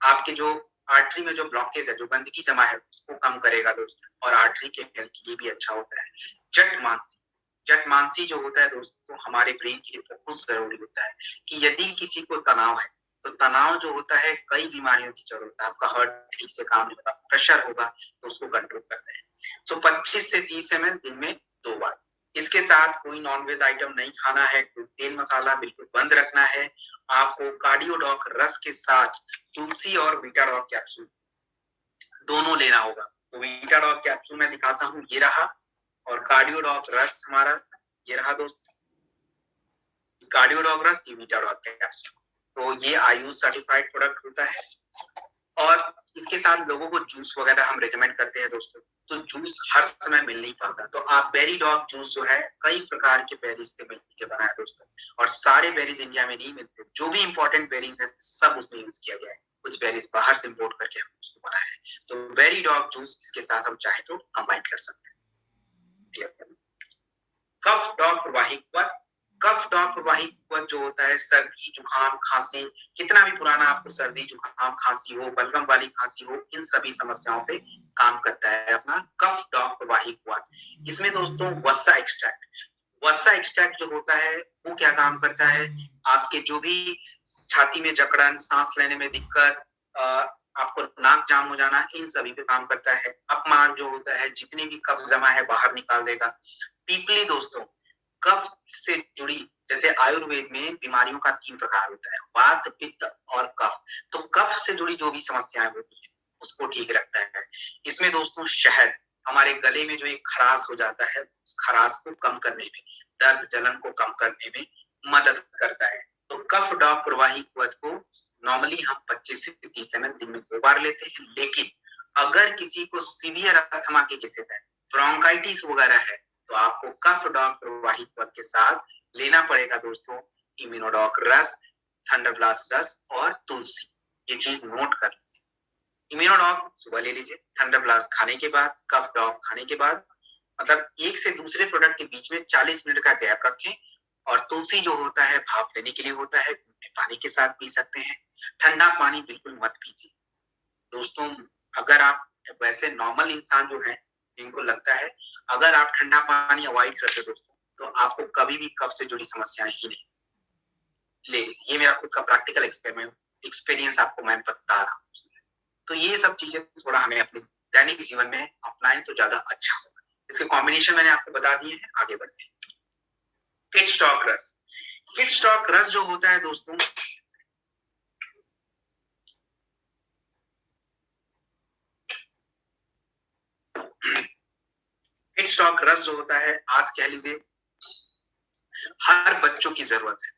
आपके जो आर्टरी में जो ब्लॉकेज है, जो गंदगी जमा है, उसको कम करेगा दोस्तों, और आर्टरी के हेल्थ के लिए भी अच्छा होता है। जटमांसी, जटमांसी जो होता है दोस्तों हमारे ब्रेन के लिए बहुत जरूरी होता है, कि यदि किसी को तनाव है, तो तनाव जो होता है कई बीमारियों की जरूरत है। आपका हार्ट ठीक से काम नहीं होगा, प्रेशर होगा, तो उसको कंट्रोल करते हैं। तो 25 से 30 ml दिन में 2 बार। इसके साथ कोई नॉनवेज आइटम नहीं खाना है, कोई तेल मसाला बिल्कुल बंद रखना है। आपको कार्डियोडॉक रस के साथ तुलसी और बीटाडॉक कैप्सूल दोनों लेना होगा। तो बीटाडॉक कैप्सूल मैं दिखाता हूँ, ये रहा, और कार्डियोडॉक रस हमारा ये रहा दोस्त। कार्डियोडॉक रस, बीटाडॉक कैप्सूल, तो ये आयुष सर्टिफाइड प्रोडक्ट होता है। और इसके साथ लोगों को जूस वगैरह हम रेकमेंड करते हैं दोस्तों। तो जूस हर समय मिल नहीं पाता, तो आप बेरी डॉग जूस जो है कई प्रकार के बेरीज से मिलकर बना है दोस्तों, और सारे बेरीज इंडिया में नहीं मिलते। जो भी इंपॉर्टेंट बेरीज है सब उसमें यूज किया गया है, कुछ बेरीज बाहर से इंपोर्ट करके हम उसको बनाया है। तो बेरी डॉग जूस इसके साथ हम चाहे तो कंबाइन कर सकते हैं। कफ डॉग प्रवाहिक वध, कफ डॉग प्रवाहिक वध जो होता है सर्दी, जुकाम, खांसी, कितना भी पुराना आपको सर्दी, जुकाम, खांसी हो, बलगम वाली खांसी हो, इन सभी समस्याओं पे काम करता है अपना कफ डॉग प्रवाहिक वध। इसमें दोस्तों वसा एक्सट्रैक्ट, वसा एक्सट्रैक्ट जो होता है वो क्या काम करता है, आपके जो भी छाती में जकड़न, सांस लेने में दिक्कत, आपको नाक जाम हो जाना, इन सभी पे काम करता है। अपमार जो होता है, जितनी भी कफ जमा है बाहर निकाल देगा। पीपली दोस्तों कफ से जुड़ी, जैसे आयुर्वेद में बीमारियों का 3 प्रकार होता है, वात, पित्त और कफ। तो कफ से जुड़ी जो भी समस्याएं होती है उसको ठीक रखता है। इसमें दोस्तों शहद हमारे गले में जो एक खराश हो जाता है, उस खराश को कम करने में, दर्द जलन को कम करने में मदद करता है। तो कफ डॉग प्रवाहिक वध को नॉर्मली हम 25 से 30 ml दिन में 2 बार लेते हैं, लेकिन अगर किसी को सीवियर अस्थमा के केसेस है, ब्रोंकाइटिस वगैरह है, तो आपको कफ डॉक प्रवाहित वर्ग के साथ लेना पड़ेगा दोस्तों इम्यूनोडॉक रस, थंडरब्लास्ट रस और तुलसी। ये चीज नोट कर लीजिए। इम्यूनोडॉक सुबह ले लीजिए, थंडरब्लास्ट खाने के बाद, कफ डॉक खाने के बाद, मतलब एक से दूसरे प्रोडक्ट के बीच में 40 मिनट का गैप रखें। और तुलसी जो होता है भाप लेने के लिए होता है, पानी के साथ पी सकते हैं। ठंडा पानी बिल्कुल मत पीजिए दोस्तों। अगर आप वैसे नॉर्मल इंसान जो है जिनको लगता है अगर आप ठंडा पानी अवॉइड करते दोस्तों, तो आपको कभी भी कफ से जुड़ी समस्याएं ही नहीं। ले लीजिए, ये मेरा खुद का प्रैक्टिकल एक्सपीरियंस आपको मैं बता रहा हूँ। तो ये सब चीजें थोड़ा हमें अपने दैनिक जीवन में अपनाएं तो ज्यादा अच्छा होगा। इसके कॉम्बिनेशन मैंने आपको बता दिए हैं, आगे बढ़ते हैं। किड स्टॉक रस। किड स्टॉक रस जो होता है दोस्तों, किड स्टॉक रस जो होता है, आज कह लीजिए हर बच्चों की जरूरत है।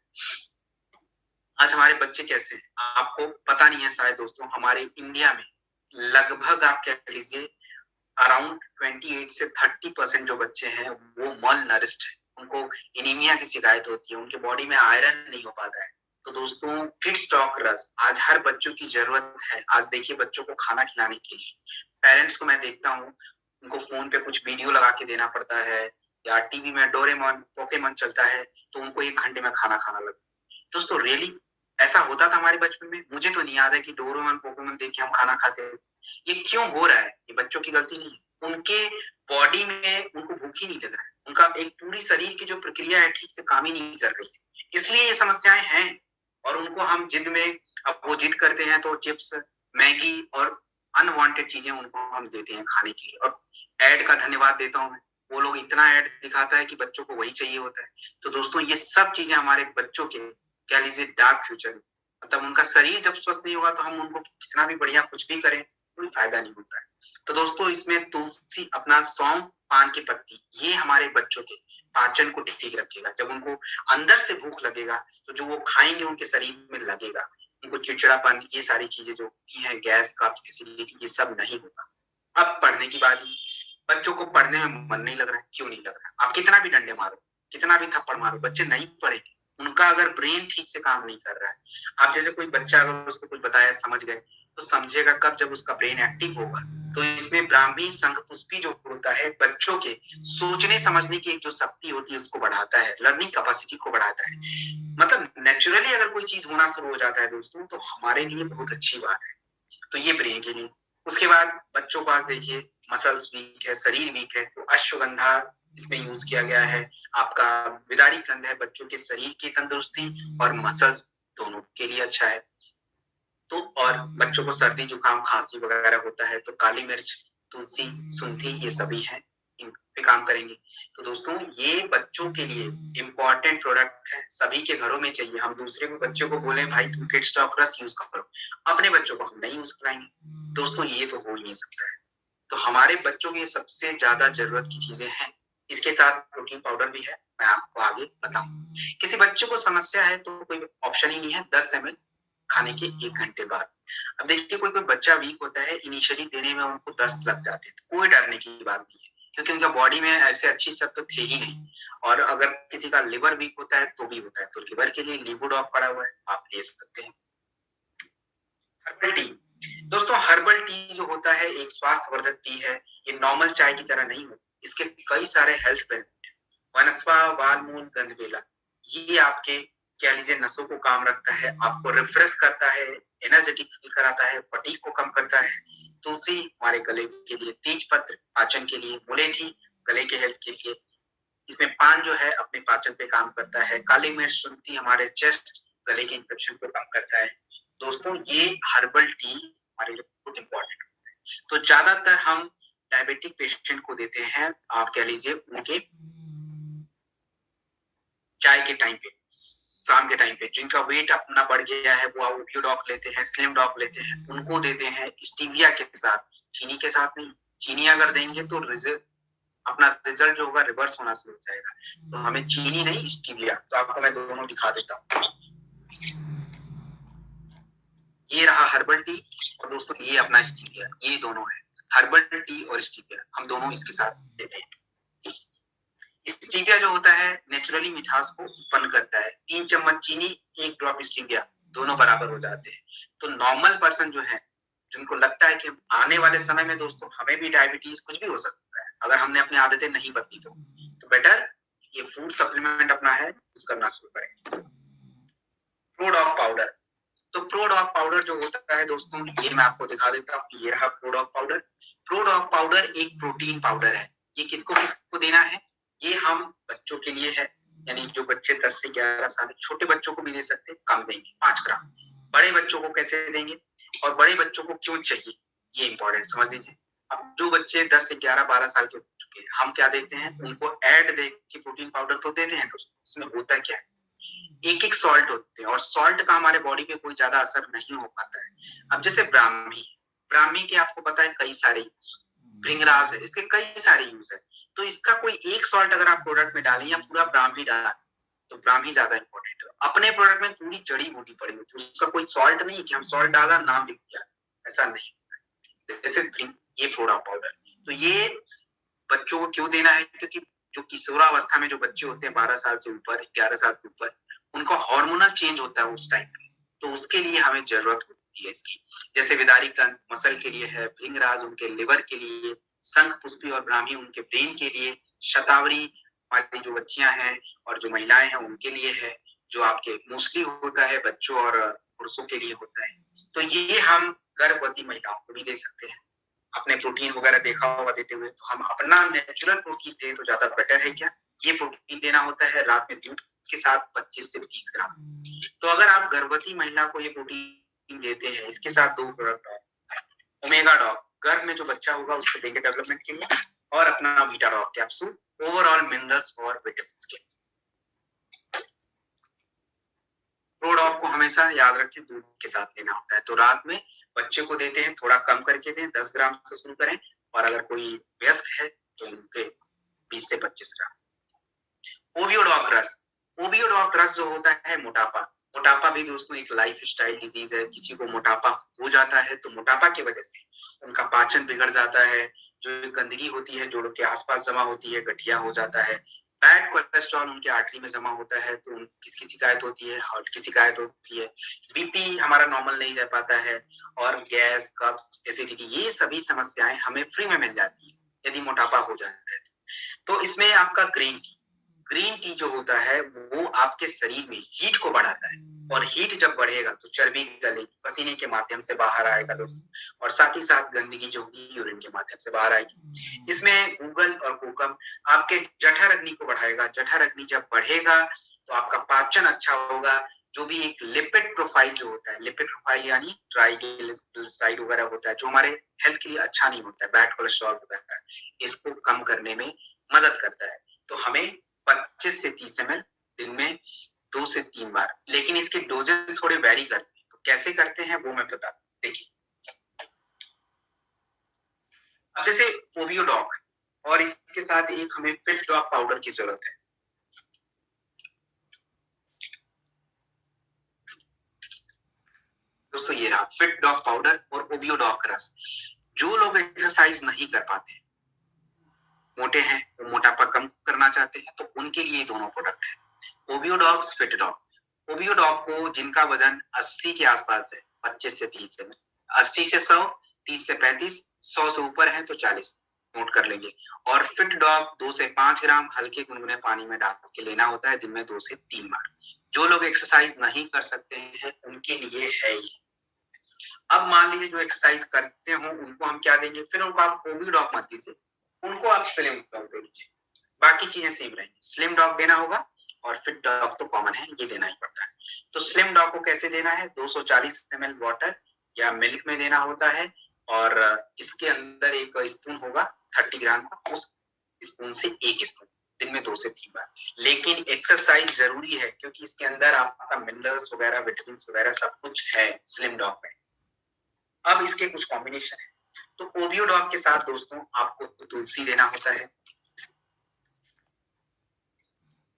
आज हमारे बच्चे कैसे हैं आपको पता नहीं है शायद दोस्तों। हमारे इंडिया में लगभग आप कह लीजिए अराउंड 28 से 30% जो बच्चे हैं वो मॉल नरिस्ड है, उनको एनीमिया की शिकायत होती है, उनके बॉडी में आयरन नहीं हो पाता है। तो दोस्तों किड स्टॉक रस आज हर बच्चों की जरूरत है। आज देखिए बच्चों को खाना खिलाने के लिए पेरेंट्स को मैं देखता हूँ, उनको फोन पे कुछ वीडियो लगा के देना पड़ता है, या टीवी में डोरेमोन पोकेमोन चलता है तो उनको 1 घंटे में खाना खाना लगता है। दोस्तों रियली ऐसा होता था हमारे बचपन में? मुझे तो नहीं याद है कि डोरेमोन पोकेमोन देख के हम खाना खाते थे। ये क्यों हो रहा है? ये बच्चों की गलती नहीं है, उनके बॉडी में उनको भूख ही नहीं लग रहा है, उनका एक पूरी शरीर की जो प्रक्रिया है ठीक से काम ही नहीं कर रही है, इसलिए ये समस्याएं हैं। और उनको हम जिद में, अब वो जिद करते हैं तो चिप्स, मैगी और अनवांटेड चीजें उनको हम देते हैं खाने के लिए। और ऐड का धन्यवाद देता हूँ मैं, वो लोग इतना ऐड दिखाता है कि बच्चों को वही चाहिए होता है। तो दोस्तों ये सब चीजें हमारे बच्चों के कह लीजिए डार्क फ्यूचर, मतलब उनका शरीर जब स्वस्थ नहीं होगा तो हम उनको कितना भी बढ़िया कुछ भी करें कोई फायदा नहीं होता है। तो दोस्तों इसमें तुलसी, अपना सौंफ, पान की पत्ती, ये हमारे बच्चों के पाचन को ठीक रखेगा। जब उनको अंदर से भूख लगेगा तो जो वो खाएंगे उनके शरीर में लगेगा, उनको चिड़चिड़ापन, ये सारी चीजें जो होती हैं, गैस का एसिडिटी, ये सब नहीं होगा। अब पढ़ने की बात, बच्चों को पढ़ने में मन नहीं लग रहा है, क्यों नहीं लग रहा है? आप कितना भी डंडे मारो, कितना भी थप्पड़ मारो, बच्चे नहीं पढ़ेंगे। उनका अगर ब्रेन ठीक से काम नहीं कर रहा है, आप जैसे कोई बच्चा अगर उसको कुछ बताया समझ गए तो समझेगा कब? जब उसका ब्रेन एक्टिव होगा। तो इसमें ब्राह्मी शंखपुष्पी जो होता है बच्चों के सोचने समझने की एक जो शक्ति होती है उसको बढ़ाता है, लर्निंग कैपेसिटी को बढ़ाता है। मतलब नेचुरली अगर कोई चीज होना शुरू हो जाता है दोस्तों तो हमारे लिए बहुत अच्छी बात है। तो ये ब्रेन के लिए। उसके बाद बच्चों के पास देखिए मसल्स वीक है, शरीर वीक है, तो अश्वगंधा इसमें यूज किया गया है। आपका बिदारी कंद है, बच्चों के शरीर की तंदुरुस्ती और मसल्स दोनों के लिए अच्छा है। तो और बच्चों को सर्दी जुकाम खांसी वगैरह होता है तो काली मिर्च, तुलसी, सुंठी, ये सभी हैं, इन पे काम करेंगे। तो दोस्तों ये बच्चों के लिए इम्पोर्टेंट प्रोडक्ट है, सभी के घरों में चाहिए। हम दूसरे को बच्चों को बोले भाई तुम किड स्टॉक रस यूज करो, अपने बच्चों को हम नहीं यूज कराएंगे। दोस्तों ये तो हो ही नहीं सकता है। तो हमारे बच्चों की सबसे ज्यादा जरूरत की चीजें हैं। इसके साथ प्रोटीन पाउडर भी है, मैं आपको आगे बताऊं। किसी बच्चों को समस्या है तो कोई ऑप्शन ही नहीं है 10 ml खाने के 1 घंटे बाद। अब देखिए कोई कोई बच्चा वीक होता है, इनिशियली देने में उनको 10 लग जाते हैं, तो कोई डरने की बात नहीं है, क्योंकि उनका बॉडी में ऐसे अच्छी तत्व थे ही नहीं। और अगर किसी का लिवर वीक होता है तो भी होता है, तो लिवर के लिए लीवोडॉक पड़ा हुआ है, आप ले सकते हैं। हर्बल टी, दोस्तों हर्बल टी जो होता है एक स्वास्थ्यवर्धक टी है। ये नॉर्मल चाय की तरह नहीं होता, इसके कई सारे हेल्थ बेनिफिट। वनस्पा, वालमूल, गंधबेला, ये आपके कह लीजिए नसों को काम रखता है, आपको रिफ्रेश करता है, एनर्जेटिक फील कराता है, फटीग को कम करता है। तुलसी हमारे गले के लिए, तेज पत्र पाचन के लिए, मुलेठी गले के हेल्थ के लिए। इसमें पान जो है अपने पाचन पे काम करता है। काली मिर्च, सुंठी हमारे चेस्ट, गले के इन्फेक्शन को कम करता है। दोस्तों ये हर्बल टी हमारे लिए बहुत इंपॉर्टेंट है। तो ज्यादातर हम डायबिटिक पेशेंट को देते हैं, आप कह लीजिए उनके चाय के टाइम पे, शाम के टाइम पे, जिनका वेट अपना बढ़ गया है वो ओपियोडॉक लेते हैं, स्लिम डॉक लेते हैं, उनको देते हैं स्टीविया के साथ, चीनी के साथ नहीं। चीनी अगर देंगे तो अपना रिजल्ट जो होगा रिवर्स होना शुरू हो जाएगा। तो हमें चीनी नहीं, स्टीविया। तो आपको मैं दोनों दिखा देता हूँ। ये रहा हर्बल टी और दोस्तों ये अपना स्टीविया, ये दोनों है हर्बल टी और स्टीविया, हम दोनों इसके साथ देते हैं। स्टीविया जो होता है नेचुरली मिठास को उत्पन्न करता है। 3 चम्मच चीनी 1 ड्रॉप स्टीविया दोनों बराबर हो जाते हैं। तो नॉर्मल पर्सन जो है जिनको लगता है कि आने वाले समय में दोस्तों हमें भी डायबिटीज कुछ भी हो सकता है अगर हमने अपनी आदतें नहीं बदली तो बेटर ये फूड सप्लीमेंट अपना है यूज करना शुरू करें। प्रोडॉग पाउडर, तो प्रोडॉग पाउडर जो होता है दोस्तों ये मैं आपको दिखा देता हूँ, ये रहा प्रोडॉग पाउडर। प्रोडॉग पाउडर एक प्रोटीन पाउडर है। ये किसको किसको देना है? ये हम बच्चों के लिए है, यानी जो बच्चे 10 से 11 साल, छोटे बच्चों को भी दे सकते हैं, कम देंगे 5 ग्राम। बड़े बच्चों को कैसे देंगे और बड़े बच्चों को क्यों चाहिए ये इंपॉर्टेंट समझ लीजिए। अब जो बच्चे 10 से 11 12 साल के हो चुके हैं हम क्या देते हैं उनको ऐड दे के प्रोटीन पाउडर तो देते हैं दोस्तों। इसमें होता क्या है, एक एक सॉल्ट होते हैं और सॉल्ट का हमारे बॉडी पे कोई ज्यादा असर नहीं हो पाता है। अब जैसे ब्राह्मी, ब्राह्मी के आपको पता है कई सारे यूज, भृंगराज है, इसके कई सारे यूज है। तो इसका कोई एक सॉल्ट अगर आप प्रोडक्ट में डालें या पूरा ब्राह्मी डालें तो ब्राह्मी ज्यादा इंपॉर्टेंट है। अपने प्रोडक्ट में पूरी जड़ी बूटी पड़ी होती है, उसका कोई सॉल्ट नहीं कि हम सॉल्ट डाला नाम लिख दिया, ऐसा नहीं। दिस इज ये प्रोडक्ट पाउडर। तो ये बच्चों को क्यों देना है, क्योंकि जो किशोरावस्था में जो बच्चे होते हैं 12 साल से ऊपर 11 साल से ऊपर उनका हार्मोनल चेंज होता है उस टाइम पे, तो उसके लिए हमें जरूरत होती है इसकी। जैसे विदारी कंद मसल के लिए है, भृंगराज उनके लिवर के लिए, शंख पुष्पी और ब्राह्मी उनके ब्रेन के लिए, शतावरी वाली जो बच्चियां हैं और जो महिलाएं हैं उनके लिए है, जो आपके मोस्टली होता है बच्चों और पुरुषों के लिए होता है। तो ये हम गर्भवती महिलाओं को भी दे सकते हैं। अपने प्रोटीन वगैरह देखा होगा देते हुए, तो हम अपना नेचुरल प्रोटीन दें तो ज्यादा बेटर है क्या। ये प्रोटीन देना होता है रात में दूध के साथ 25 से 30 ग्राम। तो अगर आप गर्भवती महिला को ये प्रोटीन देते हैं इसके साथ 2 प्रोडक्ट ओमेगा डॉग गर्भ में जो बच्चा होगा उसके देंगे डेवलपमेंट के लिए, और अपना beta dog capsule overall minerals और विटामिन के। प्रोडॉग को हमेशा याद रखें दूध के साथ लेना होता है। तो रात में बच्चे को देते हैं थोड़ा कम करके दें, 10 ग्राम से शुरू करें, और अगर कोई वयस्क है तो उनके 20 से 25 ग्राम। ओवियोडॉग रस, ओवियोडॉग रस जो होता है मोटापा, मोटापा भी दोस्तों एक लाइफ स्टाइल डिजीज है। किसी को मोटापा हो जाता है तो मोटापा की वजह से उनका पाचन बिगड़ जाता है, जो गंदगी होती है जोड़ों के आसपास जमा होती है गठिया हो जाता है, बैड कोलेस्ट्रॉल उनके आर्टरी में जमा होता है तो किसकी शिकायत होती है, हार्ट की शिकायत होती है, बीपी हमारा नॉर्मल नहीं रह पाता है, और गैस कब्ज एसिडिटी ये सभी समस्याएं हमें फ्री में मिल जाती है यदि मोटापा हो जाता है। तो इसमें आपका ग्रीन टी, ग्रीन टी जो होता है वो आपके शरीर में हीट को बढ़ाता है, और हीट जब बढ़ेगा तो चर्बी गलेगी, पसीने के माध्यम से बाहर आएगा दोस्तों, और साथ ही साथ गंदगी जो होगी यूरिन के माध्यम से बाहर आएगी। इसमें गूगल और कोकम आपके जठराग्नि को बढ़ाएगा। जठराग्नि जब बढ़ेगा तो आपका पाचन अच्छा होगा। जो भी एक लिपिड प्रोफाइल जो होता है, लिपिड प्रोफाइल यानी ट्राइग्लिसराइड वगैरह होता है जो हमारे हेल्थ के लिए अच्छा नहीं होता है, बैड कोलेस्ट्रॉल वगैरह, इसको कम करने में मदद करता है। तो हमें 25 से 30 ml दिन में 2 से 3 बार, लेकिन इसके डोजेस थोड़े वेरी करते हैं। तो कैसे करते हैं वो मैं बताता हूँ, देखिए। अब जैसे ओवियोडॉग और इसके साथ एक हमें फिट डॉग पाउडर की जरूरत है। दोस्तों ये रहा फिट डॉग पाउडर और ओवियोडॉग रस। जो लोग एक्सरसाइज नहीं कर पाते, मोटे हैं, वो मोटापा कम करना चाहते हैं, तो उनके लिए दोनों प्रोडक्ट है ओवियोडॉग्स फिट डॉग। ओवियोडॉग को जिनका वजन 80 के आसपास है 25 से 30 है, 80 से 100, 30 से 35, 100 से ऊपर है तो 40 नोट कर लेंगे। और फिट डॉग 2 से 5 ग्राम हल्के गुनगुने पानी में डाल के लेना होता है दिन में 2 से 3 बार। जो लोग एक्सरसाइज नहीं कर सकते हैं उनके लिए है ये। अब मान लीजिए जो एक्सरसाइज करते हो उनको हम क्या देंगे, फिर उनको आप ओवियोडॉग मत दीजिए, उनको आप स्लिम डॉग दे दीजिए, बाकी चीजें सेम रहेंगी। स्लिम डॉग देना होगा और फिट डॉग तो कॉमन है, ये देना ही पड़ता है। तो स्लिम डॉग को कैसे देना है, 240 ml वाटर या मिल्क में देना होता है, और इसके अंदर एक स्पून होगा 30 ग्राम का, उस स्पून से 1 स्पून दिन में 2 से 3 बार। लेकिन एक्सरसाइज जरूरी है क्योंकि इसके अंदर आपका मिनरल्स वगैरह विटामिन वगैरह सब कुछ है स्लिम डॉग में। अब इसके कुछ कॉम्बिनेशन है। तो ओवियोडॉग के साथ दोस्तों आपको तुलसी देना होता है,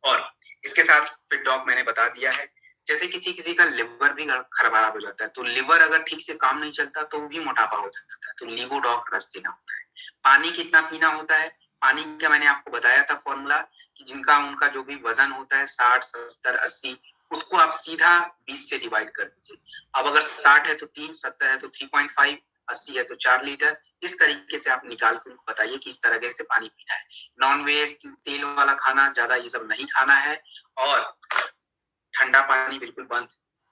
और इसके साथ फिट डॉग मैंने बता दिया है। जैसे किसी किसी का लिवर भी खराब हो जाता है, तो लिवर अगर ठीक से काम नहीं चलता तो वो भी मोटापा हो जाता है, तो लीवोडॉक रस देना होता है। पानी कितना पीना होता है? पानी का मैंने आपको बताया था फॉर्मूला कि जिनका उनका जो भी वजन होता है 60, 70, 80, उसको आप सीधा 20 से डिवाइड कर दीजिए। अब अगर 60 है तो 3, 70 है तो 3.5, 80 है तो 4 लीटर। इस तरीके से आप निकाल के उनको बताइए कि इस तरह से पानी पीना है। नॉन वेज, तेल वाला खाना ज्यादा ये सब नहीं खाना है, और ठंडा पानी बिल्कुल बंद,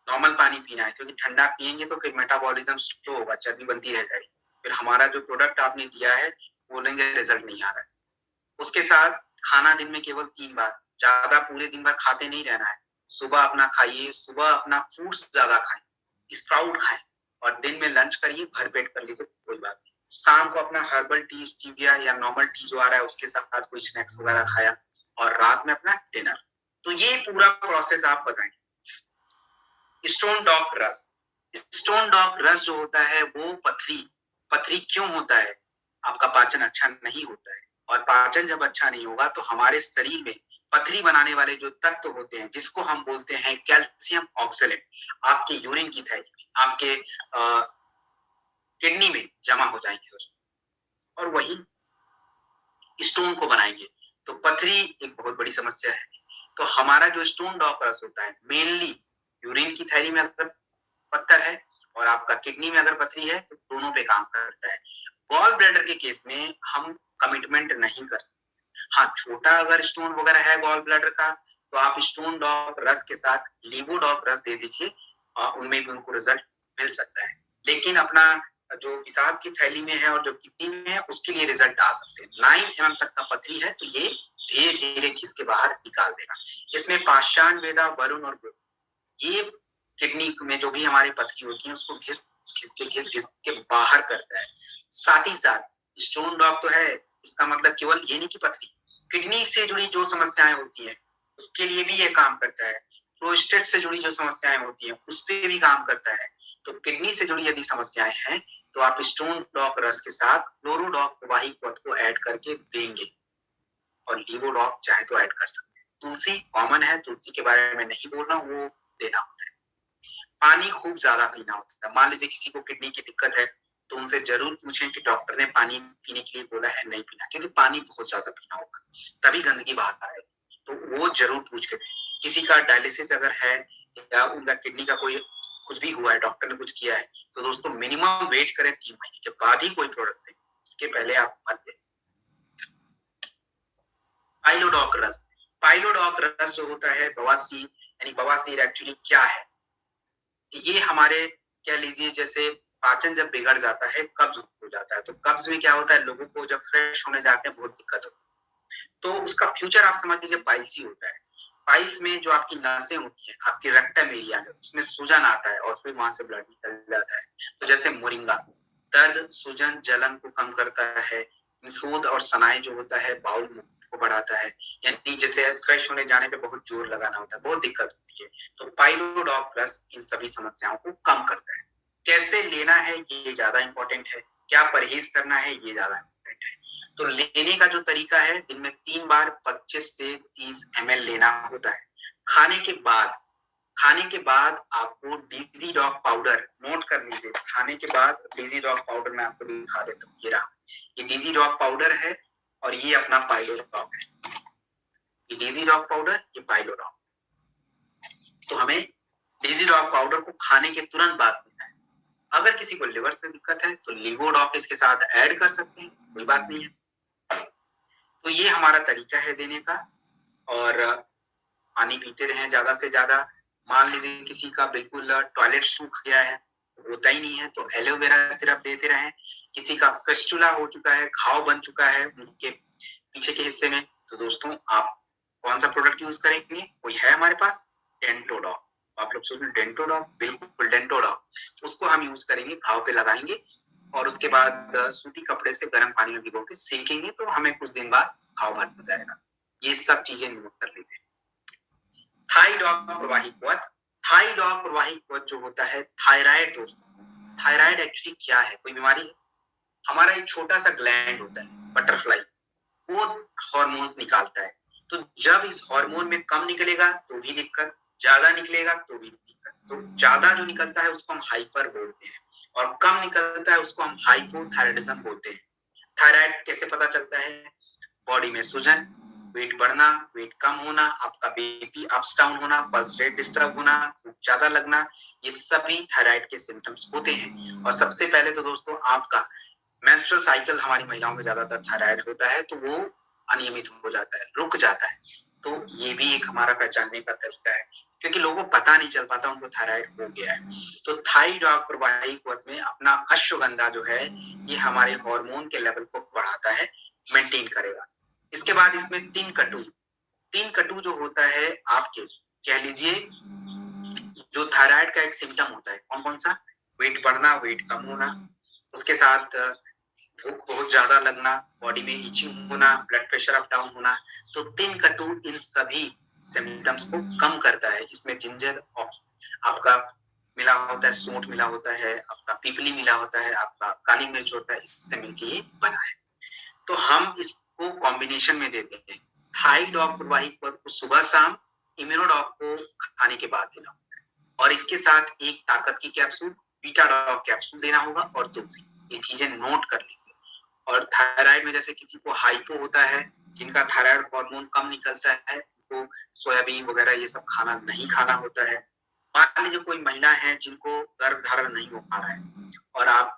नॉर्मल पानी पीना है, क्योंकि ठंडा पिएंगे तो फिर मेटाबॉलिज्म स्लो होगा, चर्बी बनती रह जाएगी, फिर हमारा जो प्रोडक्ट आपने दिया है वो नहीं, रिजल्ट नहीं आ रहा है। उसके साथ खाना दिन में केवल 3 बार, ज्यादा पूरे दिन भर खाते नहीं रहना है। सुबह अपना खाइए, सुबह अपना फ्रूट्स ज्यादा खाएं, स्प्राउट खाएं, और दिन में लंच करिए, भरपेट कर लीजिए, कोई बात नहीं। शाम को अपना हर्बल टी, स्टीविया या नॉर्मल टी जो आ रहा है उसके साथ कोई स्नैक्स वगैरह खाया, और रात में अपना डिनर। तो ये पूरा प्रोसेस आप बताएं। स्टोन डॉग रस, स्टोन डॉग रस जो होता है वो पथरी, पथरी क्यों होता है? आपका पाचन अच्छा नहीं होता है, और पाचन जब अच्छा नहीं होगा तो हमारे शरीर में पथरी बनाने वाले जो तत्व होते हैं, जिसको हम बोलते हैं कैल्शियम ऑक्सलेट, आपके यूरिन की थैली में, आपके किडनी में जमा हो जाएंगे और वही स्टोन को बनाएंगे। तो पथरी एक बहुत बड़ी समस्या है। तो हमारा जो स्टोन डॉग रस होता है, मेनली यूरिन की थैली में अगर पत्थर है और आपका किडनी में अगर पथरी है तो दोनों पे काम करता है। गॉल ब्लैडर के केस में हम कमिटमेंट नहीं कर सकते। हाँ, छोटा अगर स्टोन वगैरह है गॉल ब्लैडर का, तो आप स्टोन डॉग रस के साथ लीवोडॉग रस दे दीजिए, उनमें भी उनको रिजल्ट मिल सकता है। लेकिन अपना जो पेशाब की थैली में है और जो किडनी में है उसके लिए रिजल्ट आ सकते हैं। 9 mm तक का पथरी है तो ये धीरे धीरे घिस के बाहर निकाल देगा। इसमें पाषाण, वेदा, वरुण और ये किडनी में जो भी हमारी पथरी होती है उसको घिस के बाहर करता है। साथ ही साथ स्टोन डॉग तो है, इसका मतलब केवल ये नहीं कि पथरी, किडनी से जुड़ी जो समस्याएं होती हैं उसके लिए भी ये काम करता है। प्रोस्टेट से जुड़ी जो समस्याएं होती हैं उस पर भी काम करता है। तो किडनी से जुड़ी यदि समस्याएं हैं तो आप स्टोन डॉग रस के साथ क्लोरोडॉग वाही को ऐड करके देंगे, और लीवोडॉग चाहे तो ऐड कर सकते हैं। तुलसी कॉमन है, तुलसी के बारे में नहीं बोल रहा हूँ, वो देना होता है। पानी खूब ज्यादा पीना होता है। मान लीजिए किसी को किडनी की दिक्कत है तो उनसे जरूर पूछें कि डॉक्टर ने पानी पीने के लिए बोला है, नहीं पीना, क्योंकि पानी बहुत ज्यादा पीना होगा तभी गंदगी बाहर आएगी, तो वो जरूर पूछ के। किसी का डायलिसिस अगर है या उनका किडनी का कोई कुछ भी हुआ है, डॉक्टर ने कुछ किया है, तो दोस्तों मिनिमम वेट करें 3 महीने के बाद ही कोई प्रोडक्ट दें, इसके पहले आप मत दें। पाइलोडॉक रस, पाइलोडॉक रस जो होता है बवासीर, यानी बवासीर एक्चुअली क्या है? ये हमारे कह लीजिए जैसे पाचन जब बिगड़ जाता है, कब्ज हो जाता है, तो कब्ज में क्या होता है, लोगों को जब फ्रेश होने जाते हैं बहुत दिक्कत होती है। तो उसका फ्यूचर आप समझ लीजिए पाइल्स ही होता है। पाइल्स में जो आपकी नसें होती हैं, आपके रेक्टम एरिया में, उसमें सूजन आता है और फिर वहां से ब्लड निकल जाता है। तो जैसे मोरिंगा दर्द, सूजन, जलन को कम करता है। शोध और सनाई जो होता है बाउल को बढ़ाता है, यानी जैसे फ्रेश होने जाने पे बहुत जोर लगाना होता है, बहुत दिक्कत होती है, तो पाइलोडॉग प्लस इन सभी समस्याओं को कम करता है। कैसे लेना है ये ज्यादा इंपॉर्टेंट है, क्या परहेज करना है ये ज्यादा इंपॉर्टेंट है। तो लेने का जो तरीका है, दिन में 3 बार 25 से 30 ml लेना होता है। खाने के बाद, खाने के बाद आपको डीजी डॉग पाउडर, नोट कर लीजिए, खाने के बाद डीजी डॉग पाउडर मैं आपको दिखा देता हूँ, ये रहा, ये डीजी डॉग पाउडर है और ये अपना पाइलोडॉग है। ये डीजी डॉग पाउडर, ये पाइलोडॉग। तो हमें डीजी डॉग पाउडर को खाने के तुरंत बाद लेना है। अगर किसी को लिवर से दिक्कत है तो लिवोडॉग इसके साथ ऐड कर सकते हैं, कोई बात नहीं है। तो ये हमारा तरीका है देने का। और पानी पीते रहें ज्यादा से ज्यादा। मान लीजिए किसी का बिल्कुल टॉयलेट सूख गया है, होता ही नहीं है, तो एलोवेरा सिरप देते रहें। किसी का फिस्टुला हो चुका है, घाव बन चुका है उनके पीछे के हिस्से में, तो दोस्तों आप कौन सा प्रोडक्ट यूज करेंगे? कोई है हमारे पास डेंटोडॉग। आप लोग सोच रहे डेंटोडॉग, बिल्कुल डेंटोडॉग, उसको हम यूज करेंगे, घाव पे लगाएंगे और उसके बाद सूती कपड़े से गर्म पानी में भिगो के सेकेंगे, तो हमें कुछ दिन बाद घाव भर हो जाएगा। ये सब चीजें नोट कर लीजिए। थाइडॉग प्रवाही पथ, थाइडॉग प्रवाही पथ जो होता है थायराइड। दोस्तों थायराइड एक्चुअली क्या है? कोई बीमारी है? हमारा एक छोटा सा ग्लैंड होता है बटरफ्लाई, वो हार्मोन्स निकालता है। तो जब इस हार्मोन में कम निकलेगा तो भी दिक्कत, ज्यादा निकलेगा तो भी दिक्कत। तो ज्यादा जो निकलता है उसको हम हाइपर बोलते हैं और कम निकलता है उसको हम हाइपोथायराइडिज्म बोलते हैं। थायराइड कैसे पता चलता है? बॉडी में सूजन, वेट बढ़ना, वेट कम होना, आपका बीपी अप्स डाउन होना, पल्स रेट डिस्टर्ब होना, भूख ज्यादा लगना, ये सभी थायराइड के सिम्टम्स होते हैं। और सबसे पहले तो दोस्तों आपका मेंस्ट्रुअल साइकिल हमारी महिलाओं में ज्यादातर थायराइड होता है तो वो अनियमित हो जाता है, रुक जाता है। तो ये भी एक हमारा पहचानने का तरीका है, क्योंकि लोगों को पता नहीं चल पाता उनको थायराइड हो गया है। तो थाइरॉइड प्रवाही पथ में अपना अश्वगंधा जो है ये हमारे हार्मोन के लेवल को बढ़ाता है, मेंटेन करेगा। इसके बाद इसमें तीन कटु जो होता है आपके, कह लीजिए जो थायराइड का एक सिम्टम होता है, कौन कौन सा? वेट बढ़ना, वेट कम होना, उसके साथ भूख बहुत ज्यादा लगना, बॉडी में इचिंग होना, ब्लड प्रेशर अप डाउन होना। तो तीन कटु इन सभी सिम्टम्स को कम करता है। इसमें जिंजर आपका मिला होता है, सूंठ मिला होता है, आपका पीपली मिला होता है, आपका काली मिर्च होता है, इससे मिलकर ये बना है। तो हम इसको कॉम्बिनेशन में देते हैं। थाइरॉइड प्रवाही को सुबह शाम, इम्यूनोडॉक को खाने के बाद देना, और इसके साथ एक ताकत की कैप्सूल, बीटा डॉक कैप्सूल देना होगा, और तुलसी। ये चीजें नोट कर लीजिए। और थायराइड में जैसे किसी को हाइपो होता है, जिनका थायराइड हार्मोन कम निकलता है, उनको सोयाबीन वगैरह ये सब खाना नहीं खाना होता है। मान लीजिए कोई महिला है जिनको गर्भ धारण नहीं हो पा रहा है और आप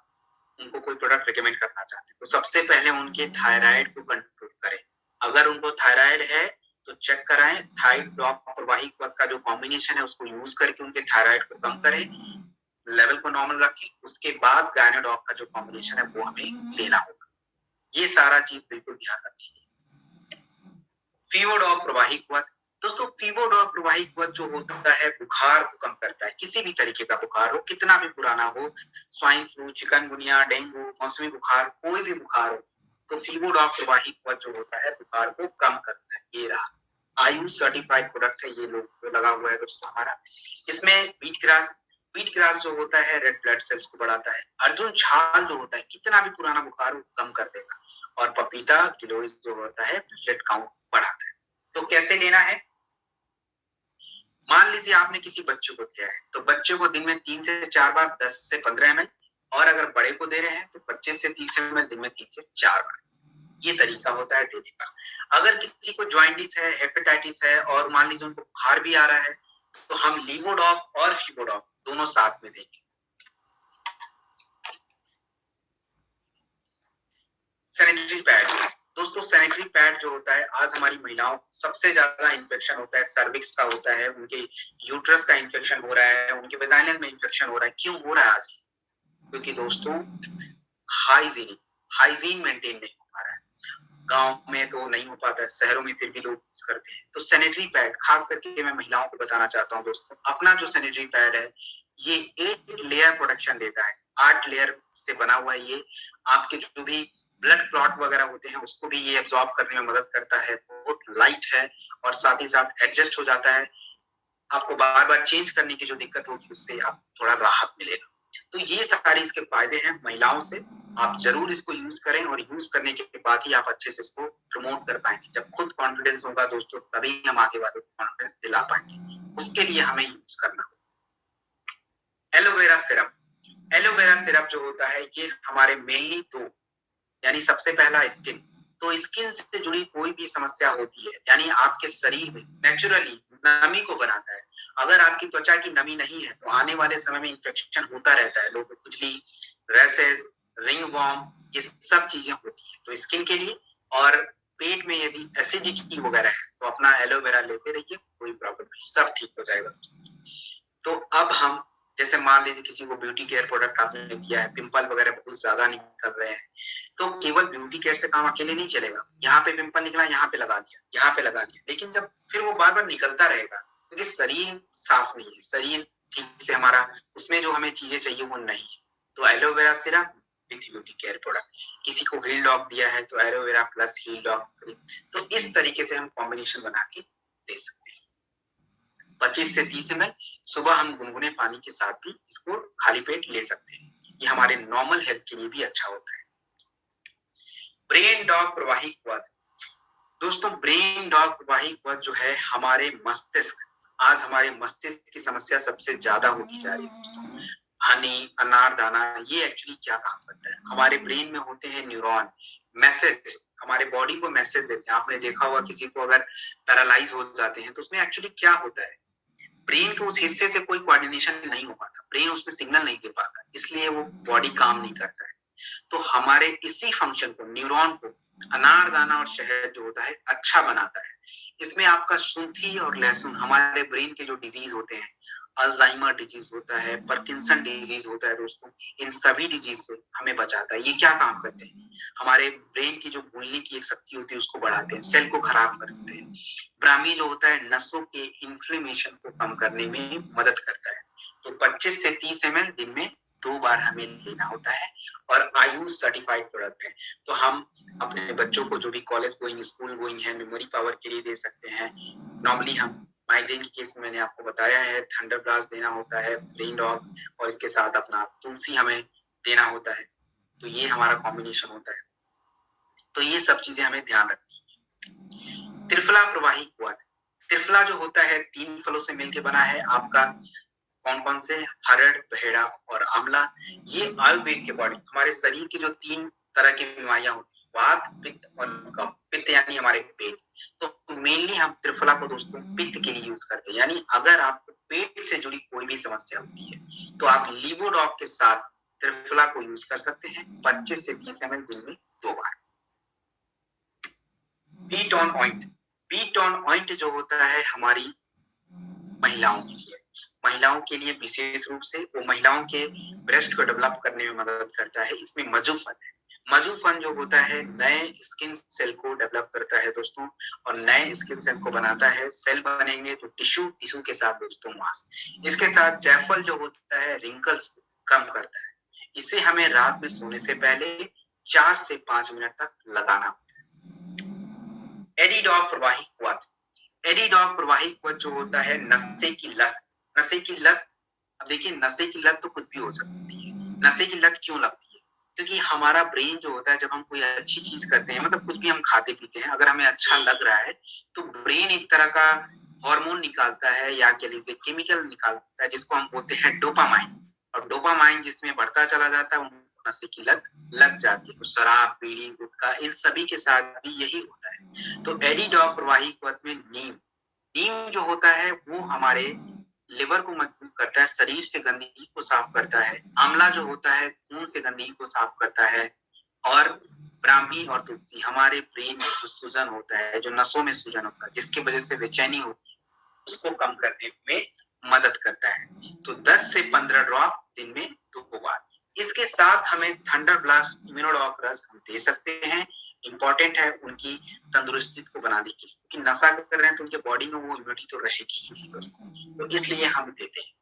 उनको कोई प्रोडक्ट रिकमेंड करना चाहते हैं, तो सबसे पहले उनके थायराइड को कंट्रोल करें। अगर उनको थायराइड है तो चेक कराएं, थाइरॉइड प्रवाही पथ का जो कॉम्बिनेशन है उसको यूज करके उनके थायराइड को कम करें, लेवल को नॉर्मल रखें। उसके बाद गायनाडॉक का जो कॉम्बिनेशन है वो हमें लेना होगा। ये सारा चीज बिल्कुल ध्यान रखिए। फीवरडॉक प्रवाही पथ, दोस्तों फीवरडॉक प्रवाही पथ जो होता है बुखार को कम करता है। किसी भी तरीके का बुखार हो, कितना भी पुराना हो, स्वाइन फ्लू, चिकनगुनिया, डेंगू, मौसमी बुखार, कोई भी बुखार हो, तो फीवरडॉक प्रवाही पथ जो होता है बुखार को कम करता है। ये रहा आयुष सर्टिफाइड प्रोडक्ट है, ये लोग लगा हुआ है दोस्तों हमारा। इसमें बीट ग्रास जो होता है रेड ब्लड सेल्स को बढ़ाता है। अर्जुन छाल जो होता है, कितना भी पुराना बुखार हो कम कर देगा। और पपीता गिलोइस जो होता है ब्लड काउंट बढ़ाता है। तो कैसे लेना है? मान लीजिए आपने किसी बच्चे को दिया है तो बच्चे को दिन में 3 से 4 बार 10 से 15 ml, और अगर बड़े को दे रहे हैं तो 25 से 30 ml दिन में 3 से 4 बार। ये तरीका होता है देने का। अगर किसी को ज्वाइंटिस है, हेपेटाइटिस है और मान लीजिए उनको बुखार भी आ रहा है, तो हम लीवोडॉक और फीवोडॉक दोनों साथ में देंगे। सैनिटरी पैड, दोस्तों सैनिटरी पैड जो होता है, आज हमारी महिलाओं सबसे ज्यादा इन्फेक्शन होता है सर्विक्स का होता है, उनके यूट्रस का इन्फेक्शन हो रहा है, उनके वेजाइनल में इन्फेक्शन हो रहा है। क्यों हो रहा है आज? क्योंकि दोस्तों हाइजीन मेंटेन नहीं हो पा रहा है। गांव में तो नहीं हो पाता है, शहरों में फिर भी लोग यूज करते हैं। तो सैनिटरी पैड खास करके मैं महिलाओं को बताना चाहता हूँ दोस्तों, अपना जो सैनिटरी पैड है ये 8 लेयर प्रोटेक्शन देता है। 8 लेयर से बना हुआ है ये। आपके जो भी ब्लड क्लॉट वगैरह होते हैं उसको भी ये एब्जॉर्ब करने में मदद करता है। बहुत लाइट है और साथ ही साथ एडजस्ट हो जाता है। आपको बार बार चेंज करने की जो दिक्कत होगी उससे आप थोड़ा राहत मिलेगा। तो ये सारे इसके फायदे हैं महिलाओं से। आप जरूर इसको यूज करें और यूज करने के बाद ही आप अच्छे से इसको प्रमोट कर पाएंगे। जब खुद कॉन्फिडेंस होगा दोस्तों तभी हम आगे वाले को कॉन्फिडेंस दिला पाएंगे। उसके लिए हमें यूज करना होगा। एलोवेरा सिरप, एलोवेरा सिरप जो होता है ये हमारे मेनली दो, यानी सबसे पहला स्किन। तो स्किन से जुड़ी कोई भी समस्या होती है, यानी आपके शरीर में नेचुरली नमी को बनाता है। अगर आपकी त्वचा की नमी नहीं है तो आने वाले समय में इन्फेक्शन होता रहता है। लोगों को खुजली, रैशेस, रिंग वॉर्म, ये सब चीजें होती है। तो स्किन के लिए, और पेट में यदि एसिडिटी वगैरह है तो अपना एलोवेरा लेते रहिए, कोई प्रॉब्लम नहीं, सब ठीक हो जाएगा। तो अब हम जैसे मान लीजिए किसी को ब्यूटी केयर प्रोडक्ट आपने दिया है, पिंपल वगैरह बहुत ज्यादा निकल रहे हैं, तो केवल ब्यूटी केयर से काम अकेले नहीं चलेगा। यहाँ पे पिंपल निकला, यहाँ पे लगा दिया, यहाँ पे लगा दिया, लेकिन जब फिर वो बार बार निकलता रहेगा क्योंकि शरीर साफ नहीं है, शरीर ठीक से हमारा उसमें जो हमें चीजें चाहिए वो नहीं है। तो aloe vera syrup with beauty care product. किसी को हील डॉग दिया है तो एलोवेरा प्लस हील डॉग। तो इस तरीके से हम कॉम्बिनेशन बना के दे सकते हैं। 25 से 30 ml सुबह हम गुनगुने पानी के साथ भी इसको खाली पेट ले सकते हैं। ये हमारे नॉर्मल हेल्थ के लिए भी अच्छा होता है। ब्रेन डॉग प्रवाही पथ, दोस्तों ब्रेन डॉग प्रवाही पथ जो है हमारे मस्तिष्क, आज हमारे मस्तिष्क की समस्या सबसे ज्यादा होती जा रही है दोस्तों। हनी, अनारदाना, ये एक्चुअली क्या काम करता है? हमारे ब्रेन में होते हैं न्यूरॉन, मैसेज हमारे बॉडी को मैसेज देते हैं। आपने देखा होगा किसी को अगर पैरालाइज हो जाते हैं तो उसमें एक्चुअली क्या होता है, ब्रेन के उस हिस्से से कोई कोऑर्डिनेशन नहीं हो पाता, ब्रेन उसमें सिग्नल नहीं दे पाता, इसलिए वो बॉडी काम नहीं करता है। तो हमारे इसी फंक्शन को, न्यूरॉन को, अनारदाना और शहद जो होता है अच्छा बनाता है। इसमें आपका शुंठी और लहसुन हमारे ब्रेन के जो डिजीज होते हैं, अल्जाइमर डिजीज होता है, पार्किंसन डिजीज होता है दोस्तों, इन सभी डिजीज से हमें बचाता है। ये क्या काम करते हैं? हमारे ब्रेन की जो भूलने की एक शक्ति होती है उसको बढ़ाते हैं, सेल को खराब करते हैं। ब्राह्मी जो होता है नसों के इन्फ्लेमेशन को कम करने में मदद करता है। तो 25 से 30 ml दिन में 2 बार हमें लेना होता है और आयुष सर्टिफाइड प्रोडक्ट है। तो हम अपने बच्चों को जो भी कॉलेज गोइंग, स्कूल गोइंग है, मेमोरी पावर के लिए दे सकते हैं। नॉर्मली हम माइग्रेन के केस में मैंने आपको बताया है, थंडर ब्लास्ट देना होता है, ब्रेन डॉग, और इसके साथ अपना तुलसी हमें देना होता है। तो ये हमारा कॉम्बिनेशन होता है। तो ये सब चीजें हमें ध्यान रखनी है। त्रिफला प्रवाही क्वाथ, त्रिफला जो होता है 3 फलों से मिलकर बना है। आपका कौन कौन से? हरड़, बहेड़ा और आंवला। ये आयुर्वेद के अकॉर्डिंग हमारे शरीर की जो 3 तरह की बीमारियां होती है, वात, पित्त और कफ। पित्त यानी हमारे पेट। तो मेनली हम त्रिफला को दोस्तों पित्त के लिए यूज करते हैं। यानी अगर आपको पेट से जुड़ी कोई भी समस्या होती है तो आप लीवोडॉग के साथ त्रिफला को यूज कर सकते हैं 25 से 30 ml दिन में 2 बार। बीट ऑन ऑइंट, बीट ऑन ऑइंट जो होता है हमारी महिलाओं के लिए, महिलाओं के लिए विशेष रूप से वो महिलाओं के ब्रेस्ट को डेवलप करने में मदद करता है। इसमें मजूफन है। मजूफन जो होता है नए स्किन सेल को डेवलप करता है दोस्तों, और नए स्किन सेल को बनाता है। सेल बनेंगे तो टिश्यू, टिश्यू के साथ दोस्तों मांस। इसके साथ जायफल जो होता है रिंकल्स कम करता है। इसे हमें रात में सोने से पहले 4 से 5 मिनट तक लगाना होता है। एडिडॉग प्रवाही क्वाथ, एडिडॉग प्रवाही क्वाथ जो होता है नशे की लत, नशे की लत। अब देखिए नशे की लत तो कुछ भी हो सकती है। नशे की लत क्यों लगती है? क्योंकि हमारा ब्रेन जो होता है जब हम कोई अच्छी चीज करते हैं, मतलब कुछ भी हम खाते पीते हैं, अगर हमें अच्छा लग रहा है तो ब्रेन एक तरह का हार्मोन निकालता है या कह लीजिए केमिकल निकालता है जिसको हम बोलते हैं डोपामाइन। और डोपामाइन जिसमें बढ़ता चला जाता है उनको नशे की लत लग जाती है। तो शराब, बीड़ी, गुटखा, इन सभी के साथ भी यही होता है। तो एडिडॉग प्रवाही क्वाथ में नीम, नीम जो होता है वो हमारे लिवर को मजबूत करता है, शरीर से गंदगी को साफ करता है। आंवला जो होता है खून से गंदगी को साफ करता है। और ब्राह्मी और तुलसी हमारे ब्रेन में जो सूजन होता है, जो नसों में सूजन होता है, जिसकी वजह से बेचैनी होती है, उसको कम करने में मदद करता है। तो 10 से 15 ड्रॉप दिन में 2 बार। इसके साथ हमें थंडर ब्लास्ट इम्यूनोडॉग रस हम दे सकते हैं। इंपॉर्टेंट है उनकी तंदुरुस्ती को बनाने के लिए, क्योंकि नशा कर रहे हैं तो उनके बॉडी में वो इम्यूनिटी तो रहेगी ही नहीं दोस्तों, तो इसलिए हम देते हैं।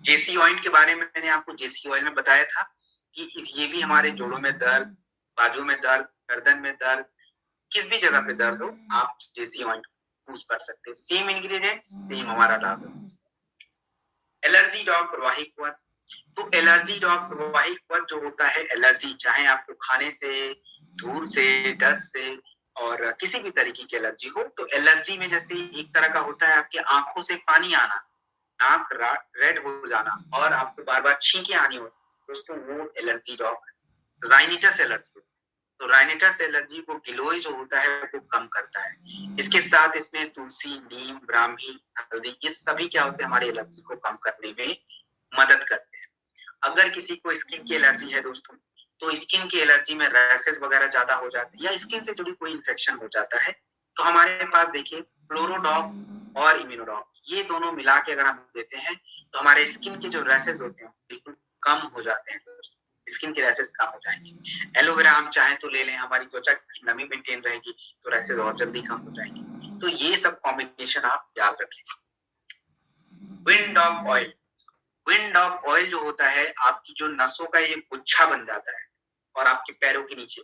जेसी ऑइंट के बारे में मैंने आपको जेसी ऑयल में बताया था कि ये भी हमारे जोड़ों में दर्द, बाजू में दर्द, गर्दन में दर्द, किस भी जगह पे दर्द हो आप जेसी ऑइंट यूज कर सकते हैं। सेम इंग्रेडिएंट, सेम हमारा लाभ है। एलर्जी डॉग प्रवाही क्वाथ, तो एलर्जी डॉग प्रवाही क्वाथ जो होता है, एलर्जी चाहे आपको खाने से, धूल से, डस्ट से और किसी भी तरीके की एलर्जी हो, तो एलर्जी में जैसे एक तरह का होता है आपकी आंखों से पानी आना, नाक रेड हो जाना और आपको बार बार छींके आनी हो दोस्तों, वो एलर्जी डॉग। राइनिटस एलर्जी, तो राइनिटस एलर्जी को गिलोय जो होता है वो कम करता है। इसके साथ इसमें तुलसी, नीम, ब्राह्मी, हल्दी, ये सभी क्या होते हैं हमारी एलर्जी को कम करने में मदद करते हैं। अगर किसी को स्किन की एलर्जी है दोस्तों, तो स्किन की एलर्जी में रैशेस वगैरह ज्यादा हो जाते हैं या स्किन से जुड़ी कोई इन्फेक्शन हो जाता है, तो हमारे पास देखिए फ्लोरोडॉग और इम्यूनोडॉग, ये दोनों मिला के अगर हम देते हैं तो हमारे स्किन के जो रैशेस होते हैं बिल्कुल कम हो जाते हैं दोस्तों, स्किन के रैशेस कम हो जाएंगे। एलोवेरा हम चाहें तो ले लें, हमारी त्वचा की नमी मेंटेन रहेगी तो रैशेस और जल्दी कम हो जाएंगे। तो ये सब कॉम्बिनेशन आप याद रखें। Wind of oil, wind of oil जो होता है आपकी जो नसों का ये गुच्छा बन जाता है और आपके पैरों के नीचे,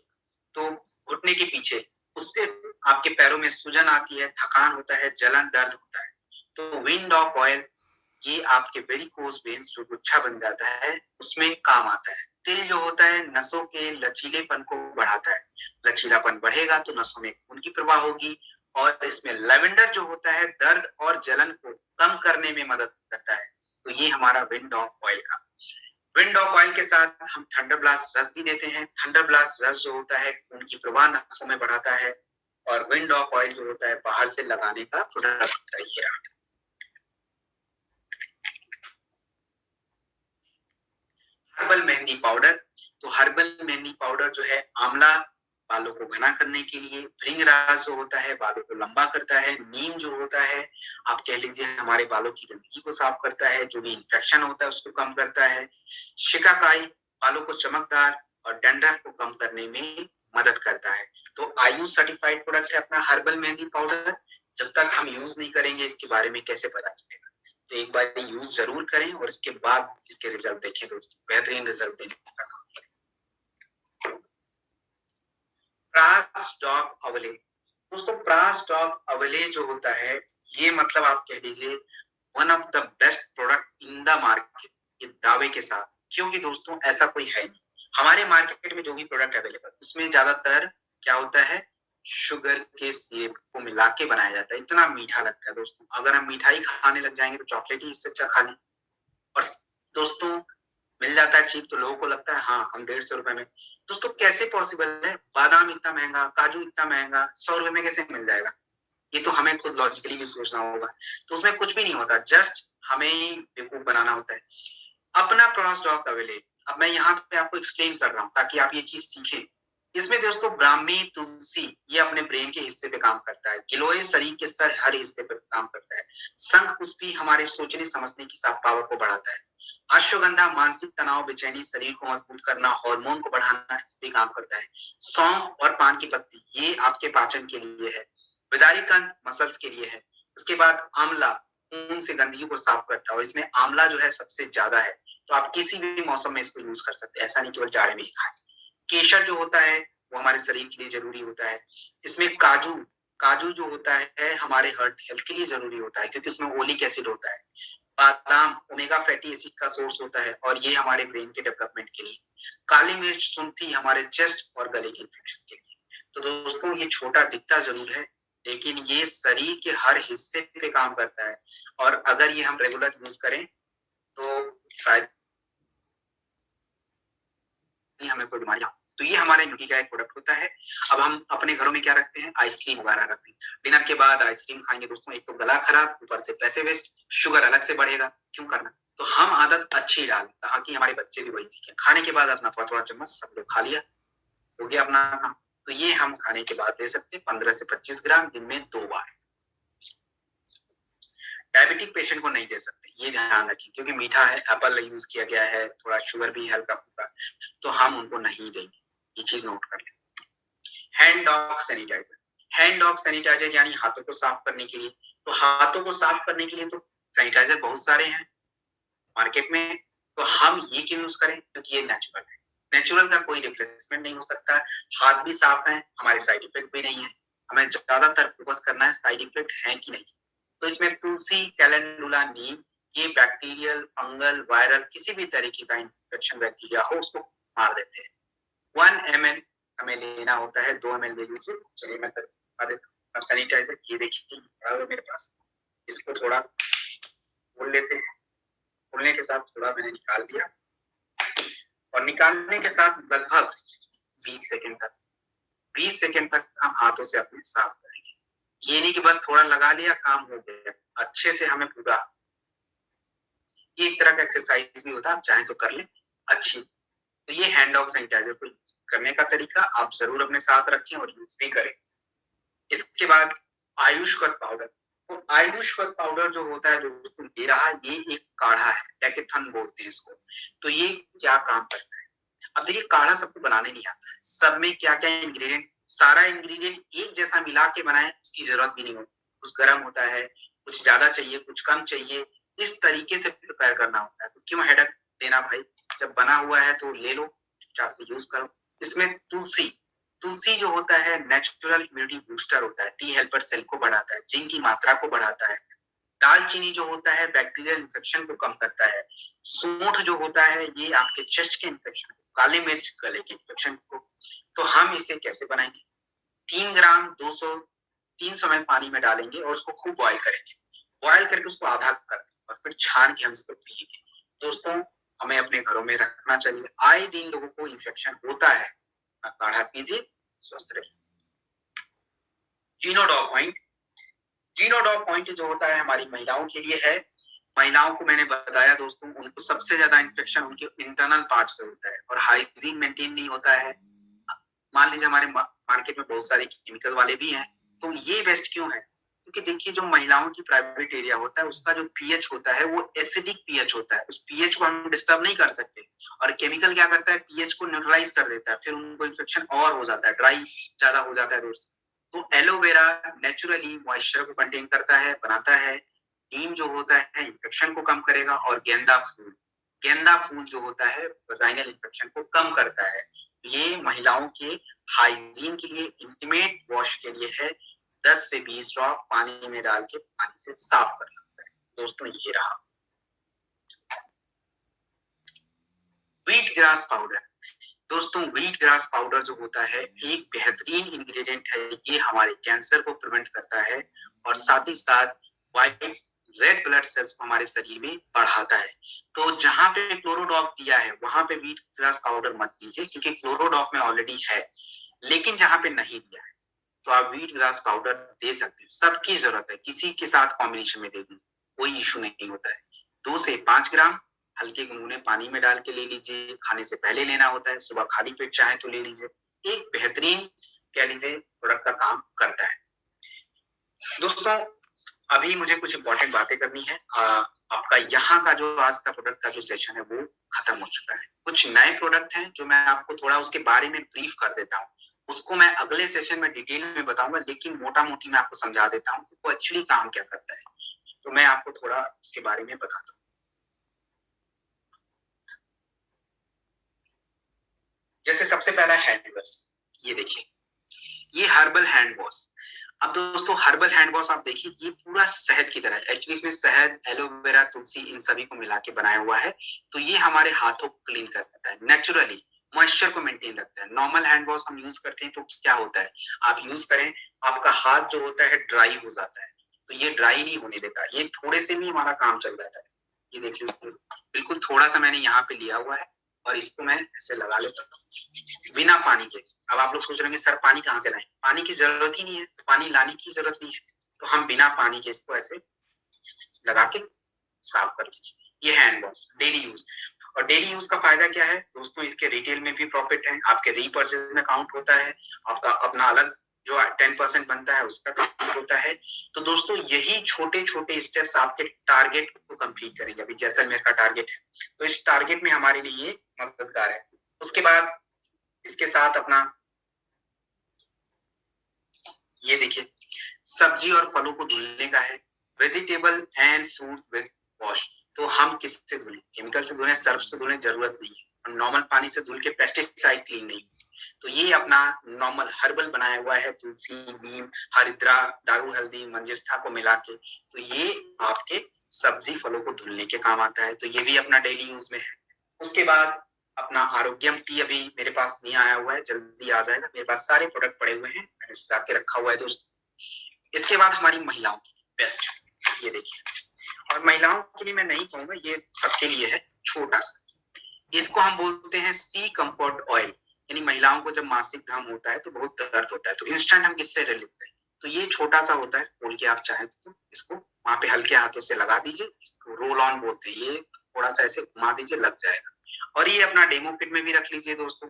तो घुटने के पीछे, उससे आपके पैरों में सूजन आती है, थकान होता है, जलन, दर्द होता है। तो विंड ऑफ ऑयल ये आपके वेरिकोज वेन्स जो गुच्छा बन जाता है उसमें काम आता है। तिल जो होता है नसों के लचीलेपन को बढ़ाता है, लचीलापन बढ़ेगा तो नसों में खून की प्रवाह होगी और इसमें लेवेंडर जो होता है दर्द और जलन को कम करने में मदद करता है। तो ये हमारा विंड ऑफ ऑयल का। विंड ऑफ ऑयल के साथ हम थंडर ब्लास्ट रस भी देते हैं। थंडर ब्लास्ट रस जो होता है खून की प्रवाह नसों में बढ़ाता है, और विंड ऑफ ऑयल जो होता है बाहर से लगाने का प्रोडक्ट होता है। ये हर्बल मेहंदी पाउडर। तो हर्बल मेहंदी पाउडर जो है आंवला बालों को घना करने के लिए, भृंगराज जो होता है बालों को लंबा करता है, नीम जो होता है आप कह लीजिए हमारे बालों की गंदगी को साफ करता है, जो भी इन्फेक्शन होता है उसको कम करता है। शिकाकाई बालों को चमकदार और डैंड्रफ को कम करने में मदद करता है। तो आयुष सर्टिफाइड प्रोडक्ट है अपना हर्बल मेहंदी पाउडर। जब तक हम यूज नहीं करेंगे इसके बारे में कैसे पता चलेगा? तो एक बार यूज जरूर करें और इसके बाद इसके रिजल्ट देखें दोस्तों, बेहतरीन रिजल्ट देने का काम करें। प्रास डॉग अवले। दोस्तों प्रास डॉग अवले जो होता है ये मतलब आप कह लीजिए one of the best product in the market, ये दावे के साथ, क्योंकि दोस्तों ऐसा कोई है नहीं। हमारे मार्केट में जो भी प्रोडक्ट अवेलेबल उसमें ज्यादातर क्या होता है, शुगर के सिरप को मिला के बनाया जाता है। इतना मीठा लगता है दोस्तों, अगर हम मिठाई खाने लग जाएंगे तो चॉकलेट ही इससे अच्छा खा लें। और दोस्तों मिल जाता है चीप तो लोगों को लगता है हाँ हम 150 रुपए में। दोस्तों कैसे पॉसिबल है, बादाम इतना महंगा, काजू इतना महंगा, 100 रुपए में कैसे मिल जाएगा? ये तो हमें खुद लॉजिकली भी सोचना होगा। तो उसमें कुछ भी नहीं होता, जस्ट हमें बेवकूफ बनाना होता है। अपना प्रॉस डॉग अवेले, अब मैं यहाँ पे आपको एक्सप्लेन कर रहा हूँ ताकि आप ये चीज सीखें। इसमें दोस्तों ब्राह्मी तुलसी ये अपने ब्रेन के हिस्से पे काम करता है, गिलोय शरीर के हर हिस्से पे काम करता है, शंख पुष्पी हमारे सोचने समझने की पावर को बढ़ाता है, अश्वगंधा मानसिक तनाव बेचैनी शरीर को मजबूत करना हार्मोन को बढ़ाना इस पे काम करता है, सौंफ और पान की पत्ती ये आपके पाचन के लिए है, विदारी कंद मसल्स के लिए है। उसके बाद आंवला खून से गंदगी को साफ करता है और इसमें आंवला जो है सबसे ज्यादा है, तो आप किसी भी मौसम में इसको यूज कर सकते हैं, ऐसा नहीं केवल जाड़े में ही खाएं। केसर जो होता है वो हमारे शरीर के लिए जरूरी होता है। इसमें काजू काजू जो होता है हमारे हार्ट हेल्थ के लिए जरूरी होता है क्योंकि उसमें ओलिक एसिड होता है। बादाम ओमेगा फैटी एसिड का सोर्स होता है और ये हमारे ब्रेन के डेवलपमेंट के लिए। काली मिर्च सुंठी हमारे चेस्ट और गले के इन्फेक्शन के लिए। तो दोस्तों ये छोटा दिखता जरूर है लेकिन ये शरीर के हर हिस्से पे काम करता है, और अगर ये हम रेगुलर यूज करें तो शायद हमें कोई बीमारियां। तो ये हमारे इम्यूनिटी का एक प्रोडक्ट होता है। अब हम अपने घरों में क्या रखते हैं, आइसक्रीम वगैरह रखते हैं। डिनर के बाद आइसक्रीम खाएंगे दोस्तों, एक तो गला खराब, ऊपर से पैसे वेस्ट, शुगर अलग से बढ़ेगा, क्यों करना? तो हम आदत अच्छी डालें ताकि हमारे बच्चे भी वही सीखें। खाने के बाद अपना थोड़ा थोड़ा चम्मच सब लोग खा लिया, हो गया अपना काम। तो ये हम खाने के बाद ले सकते हैं 15 से 25 ग्राम दिन में 2 बार। डायबिटिक पेशेंट को नहीं दे सकते, ये ध्यान रखें, क्योंकि मीठा है, एप्पल यूज किया गया है, थोड़ा शुगर भी हल्का फुल्का, तो हम उनको नहीं देंगे, ये चीज नोट कर लें। Hand dog sanitiser. Hand dog sanitiser यानी हाथों को साफ करने के लिए। तो हाथों को साफ करने के लिए तो सैनिटाइजर बहुत सारे हैं मार्केट में, तो हम ये क्यों यूज करें? क्योंकि ये नेचुरल है, नेचुरल का कोई रिप्लेसमेंट नहीं हो सकता। हाथ भी साफ है, हमारे साइड इफेक्ट भी नहीं है, हमें ज्यादातर फोकस करना है साइड इफेक्ट है कि नहीं। तो इसमें तुलसी कैलेंडुला नीम ये बैक्टीरियल फंगल वायरल किसी भी तरीके का इन्फेक्शन बैक्टीरिया हो उसको मार देते हैं। 1 ml हमें लेना होता है, 2 ml ले लीजिए। चलिए मैं बता देता हूँ सैनिटाइजर, ये देखिए मेरे पास, इसको थोड़ा खोल लेते हैं, खोलने के साथ थोड़ा मैंने निकाल दिया और निकालने के साथ लगभग 20 सेकेंड तक हम हाथों से अपने साफ करेंगे। ये नहीं कि बस थोड़ा लगा लिया काम हो गया, अच्छे से हमें पूरा, ये एक तरह का एक्सरसाइज भी होता है, आप चाहें तो कर लें अच्छी। तो ये हैंड डॉग सैनिटाइजर को यूज करने का तरीका आप जरूर अपने साथ रखें और यूज भी करें। इसके बाद आयुष्वत पाउडर। तो आयुष्वत पाउडर जो होता है दोस्तों दे रहा, ये एक काढ़ा है, टैकेथन बोलते हैं इसको। तो ये क्या काम करता है? अब देखिए काढ़ा सबको बनाने नहीं आता है, सब में क्या क्या इंग्रेडिएंट, सारा इंग्रेडिएंट एक जैसा मिला के बनाए उसकी जरूरत भी नहीं होती। कुछ गर्म होता है, कुछ ज्यादा चाहिए, कुछ कम चाहिए, इस तरीके से प्रिपेयर करना होता है। तो क्यों हेडेक देना भाई, जब बना हुआ है तो ले लो, चुपचाप से यूज करो। इसमें तुलसी, तुलसी जो होता है नेचुरल इम्यूनिटी बूस्टर होता है, टी हेल्पर सेल को बढ़ाता है, जिंक की मात्रा को बढ़ाता है। दालचीनी जो होता है बैक्टीरियल इन्फेक्शन को कम करता है। सूंठ जो होता है ये आपके चेस्ट के इन्फेक्शन, काली मिर्च गले के इन्फेक्शन को। तो हम इसे कैसे बनाएंगे? 3 ग्राम 200 300 ml पानी में डालेंगे और उसको खूब बॉयल करेंगे। बॉयल करके उसको आधा कर देंगे और फिर छान के हम इसको पिएंगे। दोस्तों, हमें अपने घरों में रखना चाहिए। आए दिन लोगों को इन्फेक्शन होता है, काढ़ा पीजिए, स्वस्थ रहिए। जीनोडॉग पॉइंट, जीनोडॉग पॉइंट जो होता है हमारी महिलाओं के लिए है। महिलाओं को मैंने बताया दोस्तों, उनको सबसे ज्यादा इन्फेक्शन उनके इंटरनल पार्ट से होता है और हाइजीन मेंटेन नहीं होता है। मान लीजिए हमारे मार्केट में बहुत सारे केमिकल वाले भी हैं, तो ये बेस्ट क्यों है? क्योंकि देखिए, जो महिलाओं की प्राइवेट एरिया होता है उसका जो पीएच होता है वो एसिडिक पीएच होता है। उस पीएच को हम डिस्टर्ब नहीं कर सकते, और केमिकल क्या करता है, पीएच को न्यूट्रलाइज कर देता है, फिर उनको इन्फेक्शन और हो जाता है, ड्राई ज्यादा हो जाता है दोस्तों। तो एलोवेरा नेचुरली मॉइस्चर को कंटेन करता है, बनाता है। नीम जो होता है इन्फेक्शन को कम करेगा, और गेंदा फूल, गेंदा फूल जो होता है वजाइनल इन्फेक्शन को कम करता है। ये महिलाओं के हाइजीन के लिए, इंटीमेट वॉश के लिए है। 10 से 20 ड्रॉप पानी में डाल के पानी से साफ करना होता है। दोस्तों, ये रहा व्हीट ग्रास पाउडर। दोस्तों, व्हीट ग्रास पाउडर जो होता है एक बेहतरीन इंग्रेडिएंट है। ये हमारे कैंसर को प्रिवेंट करता है और साथ ही साथ व्हाइट रेड ब्लड सेल्स को हमारे शरीर में बढ़ाता है। तो जहां पे क्लोरोडॉक दिया है वहां पे व्हीट ग्रास पाउडर मत दीजिए, क्योंकि क्लोरोडॉक में ऑलरेडी है। लेकिन जहां पे नहीं दिया है तो आप व्हीट ग्रास पाउडर दे सकते हैं। सबकी जरूरत है, किसी के साथ कॉम्बिनेशन में दे दीजिए, कोई इशू नहीं होता है। 2 से 5 ग्राम हल्के गुनगुने पानी में डाल के ले लीजिए। खाने से पहले लेना होता है, सुबह खाली पेट चाहे तो ले लीजिए। एक बेहतरीन कह लीजिए प्रोडक्ट का काम करता है। दोस्तों, अभी मुझे कुछ इंपॉर्टेंट बातें करनी है। आपका यहाँ का जो आज का प्रोडक्ट का जो सेशन है वो खत्म हो चुका है। कुछ नए प्रोडक्ट हैं जो मैं आपको थोड़ा उसके बारे में ब्रीफ कर देता हूँ। उसको मैं अगले सेशन में डिटेल में बताऊंगा, लेकिन मोटा मोटी मैं आपको समझा देता हूँ कि वो एक्चुअली काम क्या करता है। तो मैं आपको थोड़ा उसके बारे में बताता हूँ। जैसे सबसे पहला हैंड वॉश, ये देखिए, ये हर्बल हैंड वॉश। अब दोस्तों, हर्बल हैंड वॉश आप देखिए, ये पूरा शहद की तरह है। एक्चुअली इसमें शहद, एलोवेरा, तुलसी इन सभी को मिला के बनाया हुआ है। तो ये हमारे हाथों को क्लीन करता है, नेचुरली मॉइस्चर को मेंटेन रखता है। नॉर्मल हैंड वॉश हम यूज करते हैं तो क्या होता है, आप यूज करें, आपका हाथ जो होता है ड्राई हो जाता है। तो ये ड्राई नहीं होने देता, ये थोड़े से भी हमारा काम चल जाता है। ये देखिए, बिल्कुल थोड़ा सा मैंने यहाँ पे लिया हुआ है और इसको मैं ऐसे लगा लेता हूँ बिना पानी के। अब आप लोग सोच रहे हैं सर पानी कहाँ से लाएं? पानी की जरूरत ही नहीं है, तो पानी लाने की जरूरत नहीं है, तो हम बिना पानी के इसको ऐसे लगा के साफ कर लीजिए। ये हैंड वॉश डेली यूज। और डेली यूज का फायदा क्या है दोस्तों, इसके रिटेल में भी प्रॉफिट है, आपके रीपर्चेज में काउंट होता है, आपका अपना अलग जो 10% बनता है उसका काउंट होता है। तो दोस्तों, यही छोटे छोटे स्टेप्स आपके टारगेट को कंप्लीट करेंगे। अभी जैसलमेर का टारगेट है, तो इस टारगेट में हमारे लिए ये मददगार है। उसके बाद इसके साथ अपना ये देखिए, सब्जी और फलों को धुलने का है, vegetable and fruit with wash. तो हम किससे धुलें? केमिकल से धुलें, सर्फ से धुलें, जरूरत नहीं है। हम नॉर्मल पानी से धुल के पेस्टिसाइड क्लीन नहीं। तो ये अपना नॉर्मल हर्बल बनाया हुआ है, तुलसी, नीम, हरिद्रा, दारू हल्दी, मंजिष्ठा को मिला के। तो ये आपके सब्जी फलों को धुलने के काम आता है, तो ये भी अपना डेली यूज में है। उसके बाद अपना आरोग्यम टी अभी मेरे पास नहीं आया हुआ है, जल्दी आ जाएगा। मेरे पास सारे प्रोडक्ट पड़े हुए हैं, मैंने सजा के रखा हुआ है दोस्तों। इसके बाद हमारी महिलाओं की बेस्ट, ये देखिए, और महिलाओं के लिए मैं नहीं कहूंगा, ये सबके लिए है, छोटा सा। इसको हम बोलते हैं सी कंफर्ट ऑयल। यानी महिलाओं को जब मासिक धर्म होता है तो बहुत दर्द होता है, तो इंस्टेंट हम किससे रिलीफ दें? तो ये छोटा सा होता है, खोल के आप चाहें तो इसको वहां पे हल्के हाथों से लगा दीजिए। इसको रोल ऑन बोलते हैं। ये थोड़ा सा ऐसे घुमा दीजिए, लग जाएगा। और ये अपना डेमो किट में भी रख लीजिए दोस्तों।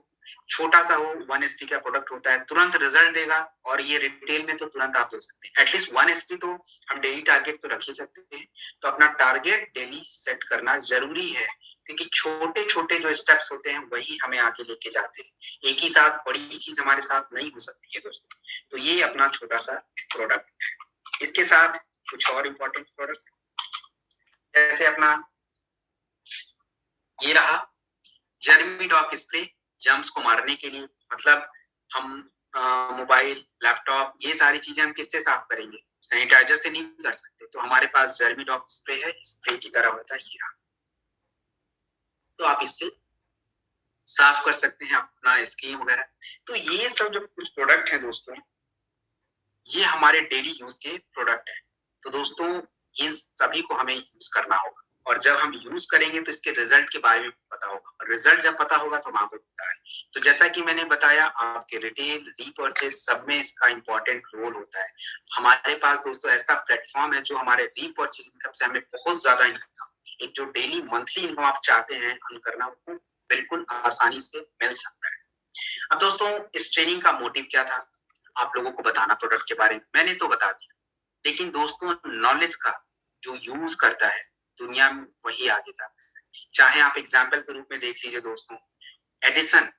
छोटा सा हो, 1 SP का प्रोडक्ट होता है, तुरंत रिजल्ट देगा। और ये रिटेल में तो तुरंत आप दे सकते हैं। एटलीस्ट 1 SP तो हम डेली टारगेट तो रख ही सकते हैं। तो अपना टारगेट डेली सेट करना जरूरी है, क्योंकि छोटे छोटे जो स्टेप्स होते हैं वही हमें आगे लेके जाते हैं। एक ही साथ बड़ी चीज हमारे साथ नहीं हो सकती है दोस्तों। तो ये अपना छोटा सा प्रोडक्ट है। इसके साथ कुछ और इम्पोर्टेंट प्रोडक्ट, जैसे अपना ये रहा जर्मीडॉक स्प्रे, जर्म्स को मारने के लिए। मतलब हम मोबाइल, लैपटॉप, ये सारी चीजें हम किससे साफ करेंगे? सैनिटाइजर से नहीं कर सकते। तो हमारे पास जर्मीडॉक स्प्रे है, स्प्रे की तरह होता है, ये रहा। तो आप इससे साफ कर सकते हैं अपना स्किन वगैरह। तो ये सब जो कुछ प्रोडक्ट है दोस्तों, ये हमारे डेली यूज के प्रोडक्ट है। तो दोस्तों इन सभी को हमें यूज करना होगा, और जब हम यूज करेंगे तो इसके रिजल्ट के बारे में पता होगा, और रिजल्ट जब पता होगा तो हम आपको बताएं। तो जैसा कि मैंने बताया, आपके रिटेल रीपर्चेज सब में इसका इंपॉर्टेंट रोल होता है। हमारे पास दोस्तों ऐसा प्लेटफॉर्म है जो हमारे रीपर्चेज इनकम से हमें बहुत ज्यादा इनकम, एक जो डेली मंथली इनकम आप चाहते हैं अर्न करना, वो बिल्कुल आसानी से मिल सकता है। अब दोस्तों इस ट्रेनिंग का मोटिव क्या था? आप लोगों को बताना प्रोडक्ट के बारे में, मैंने तो बता दिया, लेकिन दोस्तों नॉलेज का जो यूज करता है दुनिया में वही आगे जाता है। चाहे आप एग्जाम्पल के रूप में देख लीजिए दोस्तों, एडिसन,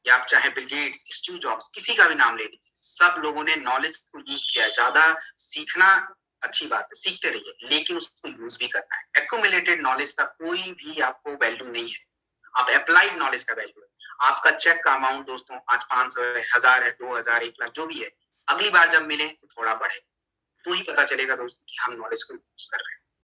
या आप चाहे बिल गेट्स, स्टीव जॉब्स, किसी का भी नाम ले लीजिए, सब लोगों ने नॉलेज को यूज किया है। ज्यादा सीखना अच्छी बात है, सीखते रहिए, लेकिन उसको यूज भी करना है। एक्यूमुलेटेड नॉलेज का कोई भी आपको वैल्यू नहीं है, आप अप्लाइड नॉलेज का वैल्यू है। आपका चेक का अमाउंट दोस्तों आज 500 है, 1000 है, 2000, 1 लाख, जो भी है, अगली बार जब मिले तो थोड़ा बढ़े, तो ही पता चलेगा दोस्तों कि हम नॉलेज को यूज कर रहे हैं।